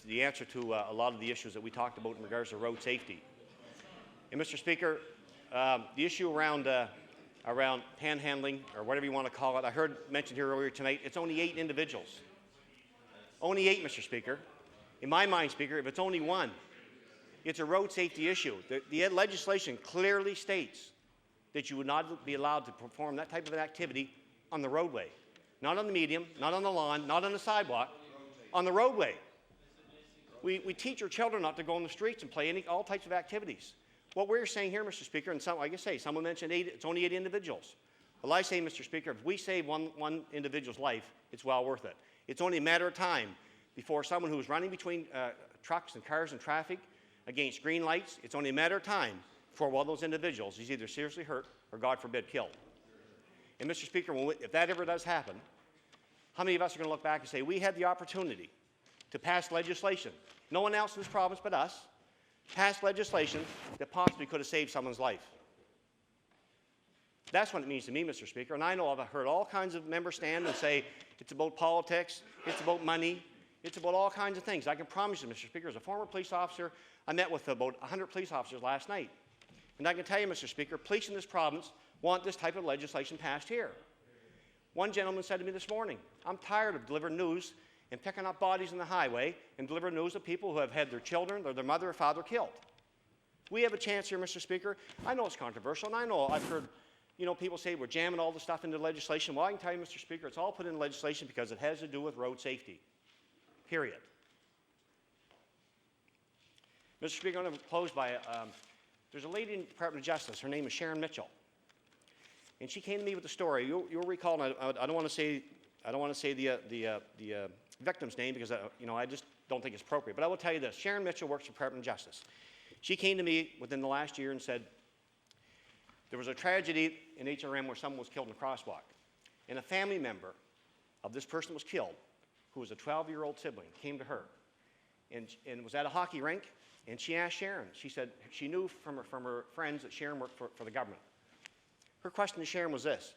the answer to a lot of the issues that we talked about in regards to road safety. And, Mr. Speaker, the issue around panhandling, or whatever you want to call it, I heard mentioned here earlier tonight, it's only 8 individuals. Only 8, Mr. Speaker. In my mind, Speaker, if it's only 1, it's a road safety issue. The legislation clearly states that you would not be allowed to perform that type of an activity on the roadway. Not on the medium, not on the lawn, not on the sidewalk, on the roadway. We teach our children not to go on the streets and play all types of activities. What we're saying here, Mr. Speaker, and like I say, someone mentioned 8, it's only 8 individuals. Well, I say, Mr. Speaker, if we save one individual's life, it's well worth it. It's only a matter of time before someone who's running between trucks and cars and traffic against green lights, it's only a matter of time before one of those individuals is either seriously hurt or, God forbid, killed. And, Mr. Speaker, if that ever does happen, how many of us are going to look back and say, we had the opportunity to pass legislation, no one else in this province but us, passed legislation that possibly could have saved someone's life? That's what it means to me, Mr. Speaker. And I know I've heard all kinds of members stand and say it's about politics, it's about money, it's about all kinds of things. I can promise you, Mr. Speaker, as a former police officer, I met with about 100 police officers last night. And I can tell you, Mr. Speaker, police in this province want this type of legislation passed here. One gentleman said to me this morning, I'm tired of delivering news and picking up bodies on the highway and delivering news of people who have had their children or their mother or father killed. We have a chance here, Mr. Speaker. I know it's controversial, and I know I've heard people say we're jamming all the stuff into legislation. Well, I can tell you, Mr. Speaker, it's all put in legislation because it has to do with road safety, period. Mr. Speaker, I'm going to close by, there's a lady in the Department of Justice. Her name is Sharon Mitchell. And she came to me with a story. You'll recall, and I don't want to say the victim's name because I just don't think it's appropriate. But I will tell you this: Sharon Mitchell works for the Department of Justice. She came to me within the last year and said there was a tragedy in HRM where someone was killed in a crosswalk, and a family member of this person was killed, who was a 12-year-old sibling, came to her, and was at a hockey rink, and she asked Sharon. She said she knew from her friends that Sharon worked for the government. Her question to Sharon was this: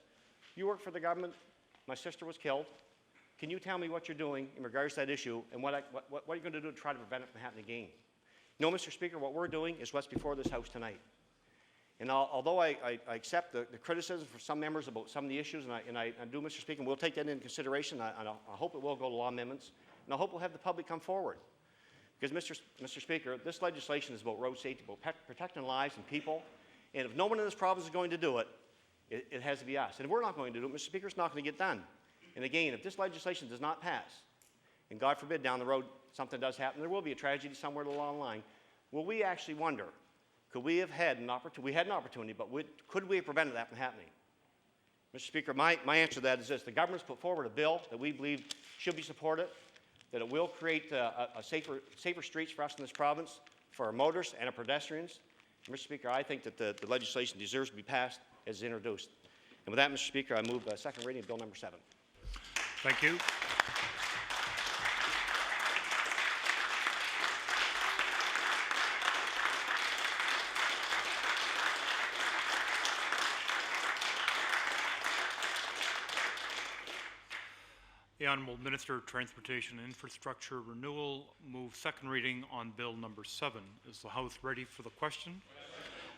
you work for the government, my sister was killed, can you tell me what you're doing in regards to that issue, and what are you going to do to try to prevent it from happening again? No, Mr. Speaker, what we're doing is what's before this House tonight. And although I accept the criticism from some members about some of the issues, and I do, Mr. Speaker, and we'll take that into consideration, and I hope it will go to law amendments, and I hope we'll have the public come forward. Because, Mr. Speaker, this legislation is about road safety, about protecting lives and people, and if no one in this province is going to do it, it has to be us. And if we're not going to do it, Mr. Speaker, it's not going to get done. And again, if this legislation does not pass, and God forbid down the road something does happen, there will be a tragedy somewhere along the line, will we actually wonder, could we have had an opportunity? We had an opportunity, but could we have prevented that from happening? Mr. Speaker, my answer to that is this. The government's put forward a bill that we believe should be supported, that it will create safer streets for us in this province, for our motorists and our pedestrians. And Mr. Speaker, I think that the legislation deserves to be passed as introduced. And with that, Mr. Speaker, I move second reading of Bill number 7. Thank you. The Honourable Minister of Transportation and Infrastructure Renewal move second reading on Bill number 7. Is the House ready for the question?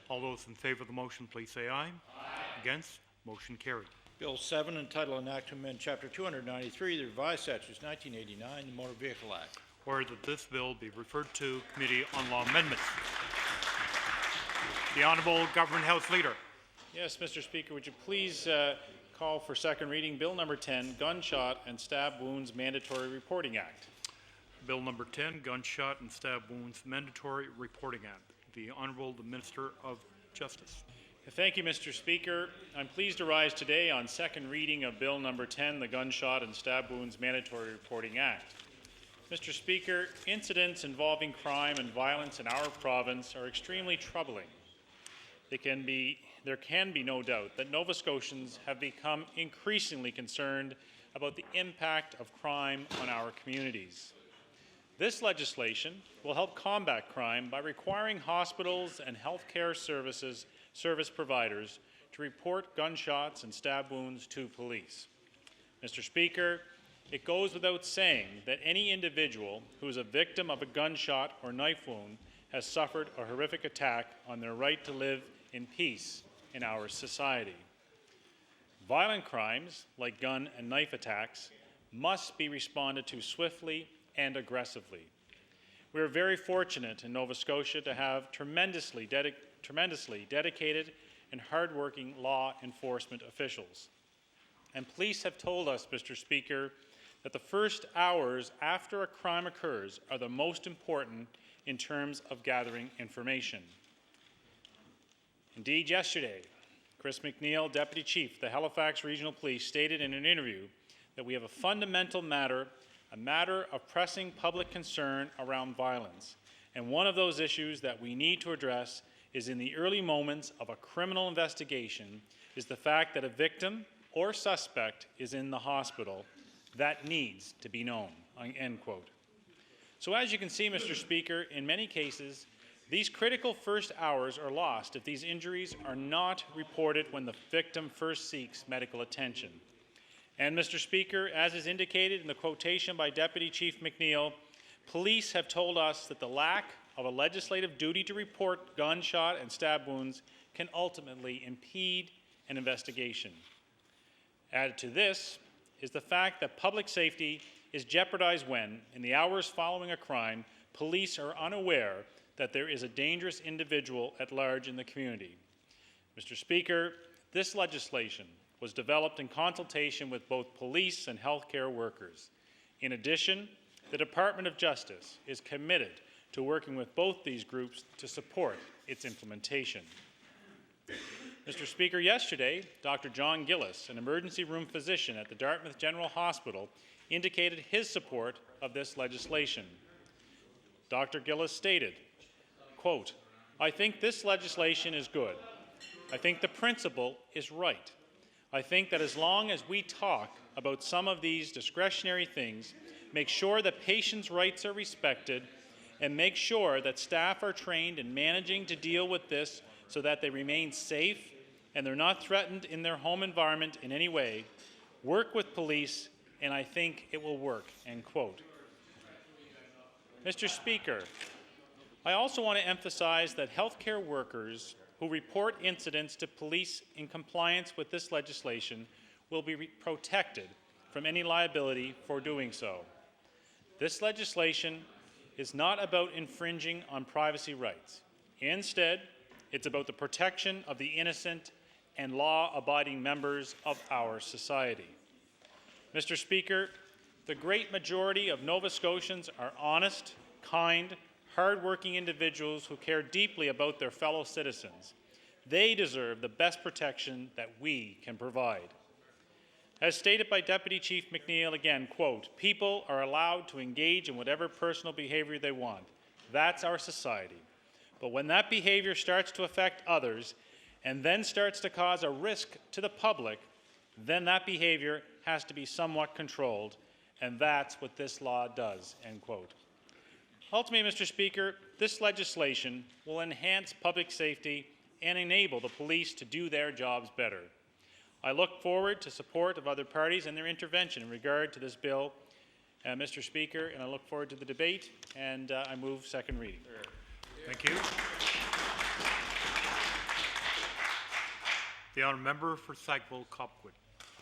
All those in favour of the motion, please say aye. Aye. Against? Motion carried. Bill 7, entitled an act to amend Chapter 293, the revised statutes 1989, the Motor Vehicle Act. Order that this bill be referred to Committee on Law Amendments. The Honourable Government House Leader. Yes, Mr. Speaker, would you please call for second reading Bill number 10, Gunshot and Stab Wounds Mandatory Reporting Act. Bill number 10, Gunshot and Stab Wounds Mandatory Reporting Act. The Honourable the Minister of Justice. Thank you, Mr. Speaker. I'm pleased to rise today on second reading of Bill number 10, the Gunshot and Stab Wounds Mandatory Reporting Act. Mr. Speaker, incidents involving crime and violence in our province are extremely troubling. There can be no doubt that Nova Scotians have become increasingly concerned about the impact of crime on our communities. This legislation will help combat crime by requiring hospitals and healthcare service providers to report gunshots and stab wounds to police. Mr. Speaker, it goes without saying that any individual who is a victim of a gunshot or knife wound has suffered a horrific attack on their right to live in peace in our society. Violent crimes, like gun and knife attacks, must be responded to swiftly and aggressively. We are very fortunate in Nova Scotia to have tremendously dedicated and hardworking law enforcement officials. And police have told us, Mr. Speaker, that the first hours after a crime occurs are the most important in terms of gathering information. Indeed, yesterday, Chris McNeil, Deputy Chief of the Halifax Regional Police, stated in an interview that we have a fundamental matter, a matter of pressing public concern around violence. And one of those issues that we need to address is in the early moments of a criminal investigation is the fact that a victim or suspect is in the hospital. That needs to be known, end quote. So as you can see, Mr. Speaker, in many cases, these critical first hours are lost if these injuries are not reported when the victim first seeks medical attention. And Mr. Speaker, as is indicated in the quotation by Deputy Chief McNeil, police have told us that the lack of a legislative duty to report gunshot and stab wounds can ultimately impede an investigation. Added to this is the fact that public safety is jeopardized when, in the hours following a crime, police are unaware that there is a dangerous individual at large in the community. Mr. Speaker, this legislation was developed in consultation with both police and healthcare workers. In addition, the Department of Justice is committed to working with both these groups to support its implementation. Mr. Speaker, yesterday, Dr. John Gillis, an emergency room physician at the Dartmouth General Hospital, indicated his support of this legislation. Dr. Gillis stated, quote, "I think this legislation is good. I think the principle is right. I think that as long as we talk about some of these discretionary things, make sure that patients' rights are respected, and make sure that staff are trained in managing to deal with this so that they remain safe and they're not threatened in their home environment in any way, work with police, and I think it will work," end quote. Mr. Speaker, I also want to emphasize that healthcare workers who report incidents to police in compliance with this legislation will be protected from any liability for doing so. This legislation is not about infringing on privacy rights. Instead, it's about the protection of the innocent and law-abiding members of our society. Mr. Speaker, the great majority of Nova Scotians are honest, kind, hard-working individuals who care deeply about their fellow citizens. They deserve the best protection that we can provide. As stated by Deputy Chief McNeil again, quote, "People are allowed to engage in whatever personal behavior they want. That's our society. But when that behavior starts to affect others and then starts to cause a risk to the public, then that behavior has to be somewhat controlled, and that's what this law does," end quote. Ultimately, Mr. Speaker, this legislation will enhance public safety and enable the police to do their jobs better. I look forward to support of other parties and their intervention in regard to this bill, Mr. Speaker, and I look forward to the debate, and I move second reading. Thank you. The honourable member for Sackville-Copwood.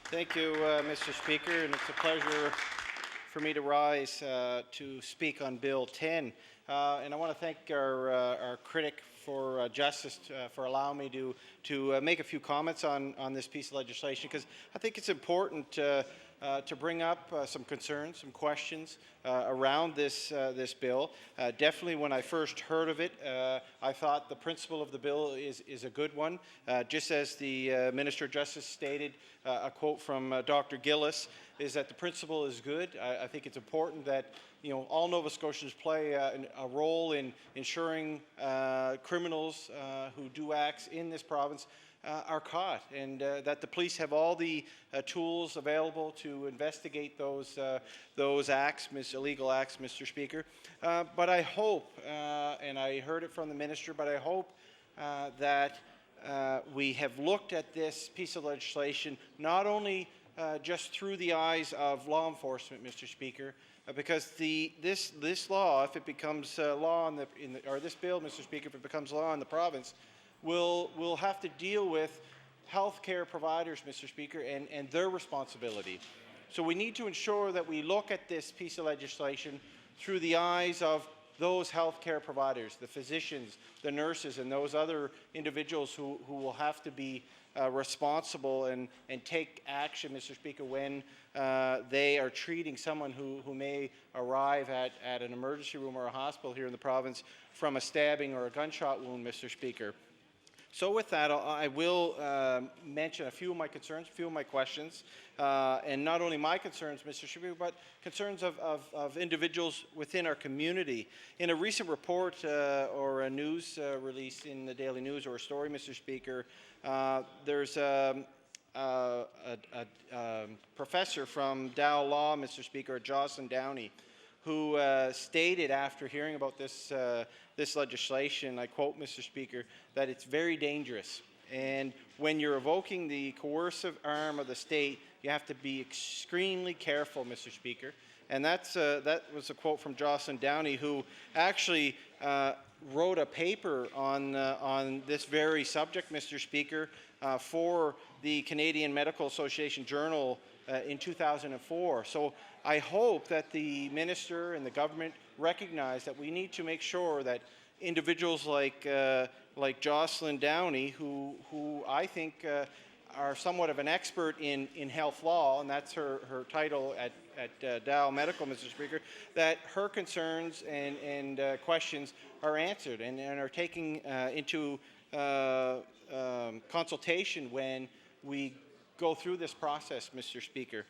Thank you, Mr. Speaker, and it's a pleasure for me to rise to speak on Bill 10. And I want to thank our critic for justice for allowing me to make a few comments on this piece of legislation, because I think it's important to bring up some concerns, some questions around this bill. Definitely, when I first heard of it, I thought the principle of the bill is a good one. Just as the Minister of Justice stated, a quote from Dr. Gillis is that the principle is good. I think it's important that all Nova Scotians play a role in ensuring criminals who do acts in this province are caught, and that the police have all the tools available to investigate those acts, illegal acts, Mr. Speaker. But I hope, and I heard it from the minister, but I hope that we have looked at this piece of legislation not only just through the eyes of law enforcement, Mr. Speaker, because this law, if it becomes law or this bill, Mr. Speaker, if it becomes law in the province, will have to deal with healthcare providers, Mr. Speaker, and their responsibility. So we need to ensure that we look at this piece of legislation through the eyes of those healthcare providers, the physicians, the nurses, and those other individuals who will have to be responsible and take action, Mr. Speaker, when they are treating someone who may arrive at an emergency room or a hospital here in the province from a stabbing or a gunshot wound, Mr. Speaker. So with that, I will mention a few of my concerns, a few of my questions, and not only my concerns, Mr. Speaker, but concerns of individuals within our community. In a recent report or a news release in the Daily News or a story, Mr. Speaker, there's a professor from Dow Law, Mr. Speaker, Jocelyn Downey, who stated after hearing about this legislation, I quote, Mr. Speaker, that it's very dangerous. And when you're evoking the coercive arm of the state, you have to be extremely careful, Mr. Speaker. And that was a quote from Jocelyn Downey, who actually wrote a paper on this very subject, Mr. Speaker, for the Canadian Medical Association Journal in 2004. So I hope that the minister and the government recognize that we need to make sure that individuals like Jocelyn Downey, who I think are somewhat of an expert in health law, and that's her title at Dow Medical, Mr. Speaker, that her concerns and questions are answered and are taken into consultation when we go through this process, Mr. Speaker.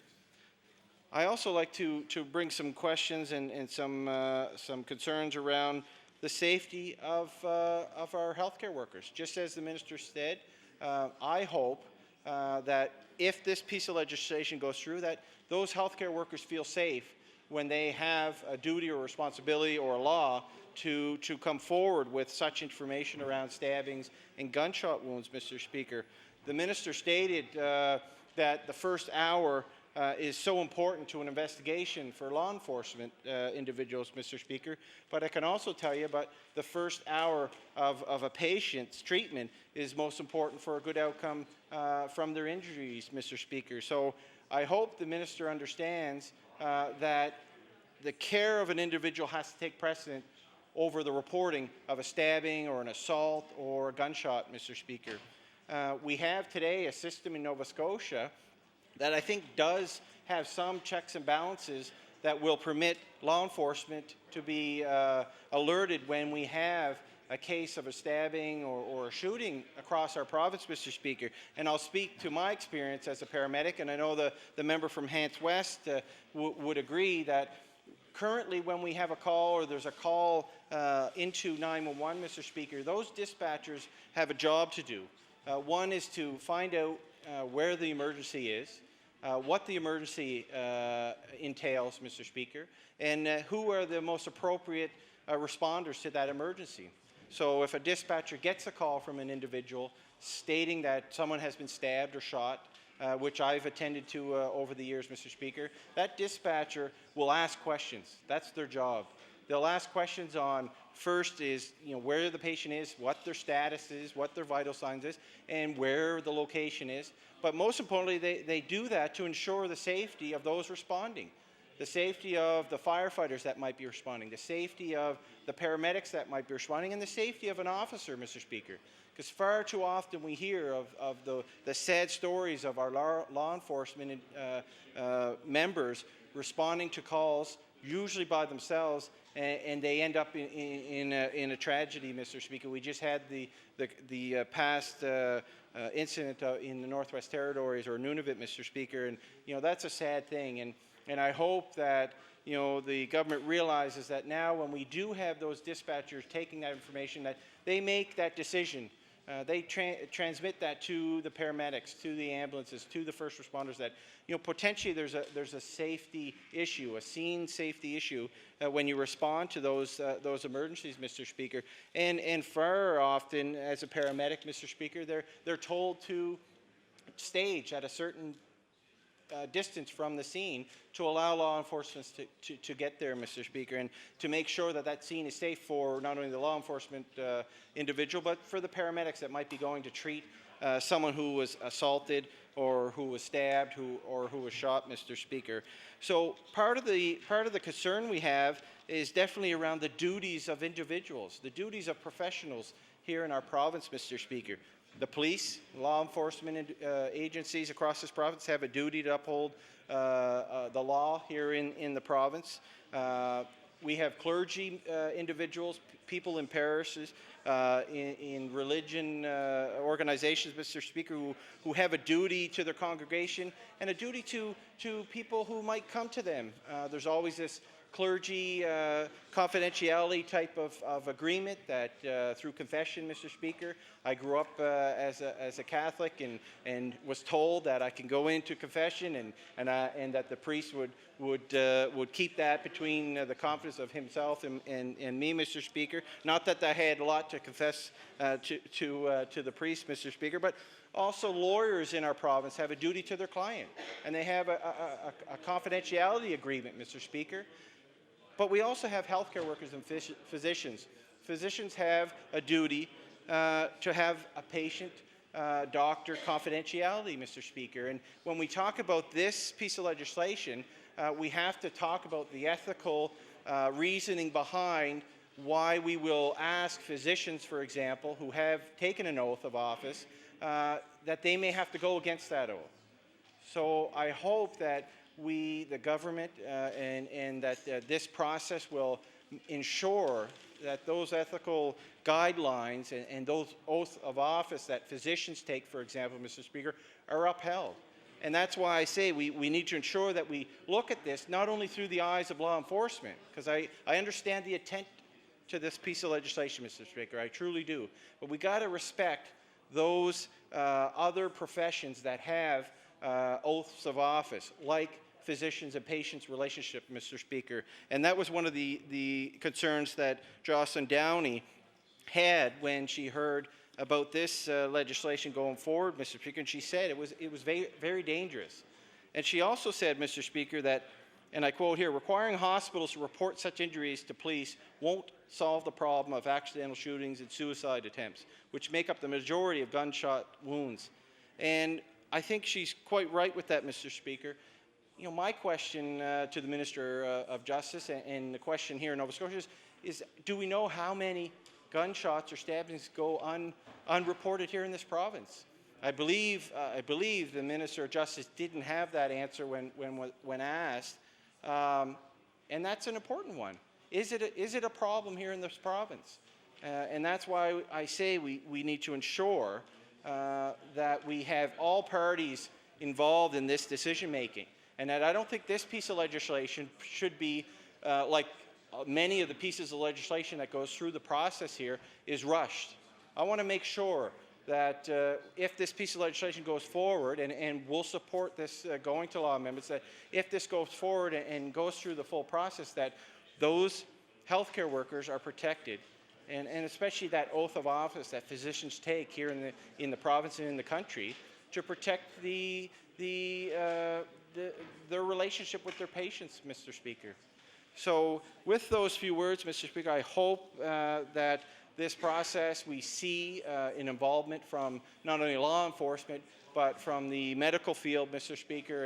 I also like to bring some questions and some concerns around the safety of our healthcare workers. Just as the minister said, I hope that if this piece of legislation goes through, that those healthcare workers feel safe when they have a duty or responsibility or a law to come forward with such information around stabbings and gunshot wounds, Mr. Speaker. The minister stated that the first hour is so important to an investigation for law enforcement individuals, Mr. Speaker. But I can also tell you about the first hour of a patient's treatment is most important for a good outcome from their injuries, Mr. Speaker. So I hope the minister understands that the care of an individual has to take precedent over the reporting of a stabbing or an assault or a gunshot, Mr. Speaker. We have today a system in Nova Scotia that I think does have some checks and balances that will permit law enforcement to be alerted when we have a case of a stabbing or a shooting across our province, Mr. Speaker. And I'll speak to my experience as a paramedic, and I know the member from Hants West would agree that currently when we have a call or there's a call into 911, Mr. Speaker, those dispatchers have a job to do. One is to find out where the emergency is, what the emergency entails, Mr. Speaker, and who are the most appropriate responders to that emergency. So if a dispatcher gets a call from an individual stating that someone has been stabbed or shot, which I've attended to over the years, Mr. Speaker, that dispatcher will ask questions. That's their job. They'll ask questions on, first is, where the patient is, what their status is, what their vital signs is, and where the location is. But most importantly, they do that to ensure the safety of those responding, the safety of the firefighters that might be responding, the safety of the paramedics that might be responding, and the safety of an officer, Mr. Speaker. Because far too often we hear of the sad stories of our law enforcement members responding to calls, usually by themselves, and they end up in a tragedy, Mr. Speaker. We just had the past incident in the Northwest Territories, or Nunavut, Mr. Speaker, and that's a sad thing. And I hope that the government realizes that now when we do have those dispatchers taking that information, that they make that decision. They transmit that to the paramedics, to the ambulances, to the first responders, that potentially there's a safety issue, a scene safety issue when you respond to those emergencies, Mr. Speaker. And far often, as a paramedic, Mr. Speaker, they're told to stage at a certain distance from the scene to allow law enforcement to get there, Mr. Speaker, and to make sure that that scene is safe for not only the law enforcement individual, but for the paramedics that might be going to treat someone who was assaulted or who was stabbed or who was shot, Mr. Speaker. So part of the concern we have is definitely around the duties of individuals, the duties of professionals here in our province, Mr. Speaker. The police, law enforcement agencies across this province have a duty to uphold the law here in the province. We have clergy individuals, people in parishes, in religion organizations, Mr. Speaker, who have a duty to their congregation and a duty to people who might come to them. There's always this clergy confidentiality type of agreement that through confession, Mr. Speaker, I grew up as a Catholic and was told that I can go into confession and that the priest would keep that between the confidence of himself and me, Mr. Speaker. Not that I had a lot to confess to the priest, Mr. Speaker, but also lawyers in our province have a duty to their client, and they have a confidentiality agreement, Mr. Speaker. But we also have healthcare workers and physicians. Physicians have a duty to have a patient-doctor confidentiality, Mr. Speaker. And when we talk about this piece of legislation, we have to talk about the ethical reasoning behind why we will ask physicians, for example, who have taken an oath of office, that they may have to go against that oath. So I hope that we, the government, and that this process will ensure that those ethical guidelines and those oaths of office that physicians take, for example, Mr. Speaker, are upheld. And that's why I say we need to ensure that we look at this not only through the eyes of law enforcement, because I understand the intent to this piece of legislation, Mr. Speaker, I truly do. But we got to respect those other professions that have oaths of office, like physicians and patients relationship, Mr. Speaker. And that was one of the concerns that Jocelyn Downey had when she heard about this legislation going forward, Mr. Speaker, and she said it was very, very dangerous. And she also said, Mr. Speaker, that, and I quote here, requiring hospitals to report such injuries to police won't solve the problem of accidental shootings and suicide attempts, which make up the majority of gunshot wounds. And I think she's quite right with that, Mr. Speaker. You know, my question to the Minister of Justice and the question here in Nova Scotia is do we know how many gunshots or stabbings go unreported here in this province? I believe the Minister of Justice didn't have that answer when asked, and that's an important one. Is it a problem here in this province? And that's why I say we need to ensure that we have all parties involved in this decision making, and that I don't think this piece of legislation should be like many of the pieces of legislation that goes through the process here is rushed. I want to make sure that if this piece of legislation goes forward, and we'll support this going to law amendments, that if this goes forward and goes through the full process, that those healthcare workers are protected, and especially that oath of office that physicians take here in the province and in the country to protect their relationship with their patients, Mr. Speaker. So with those few words, Mr. Speaker, I hope that this process we see an involvement from not only law enforcement but from the medical field, Mr. Speaker,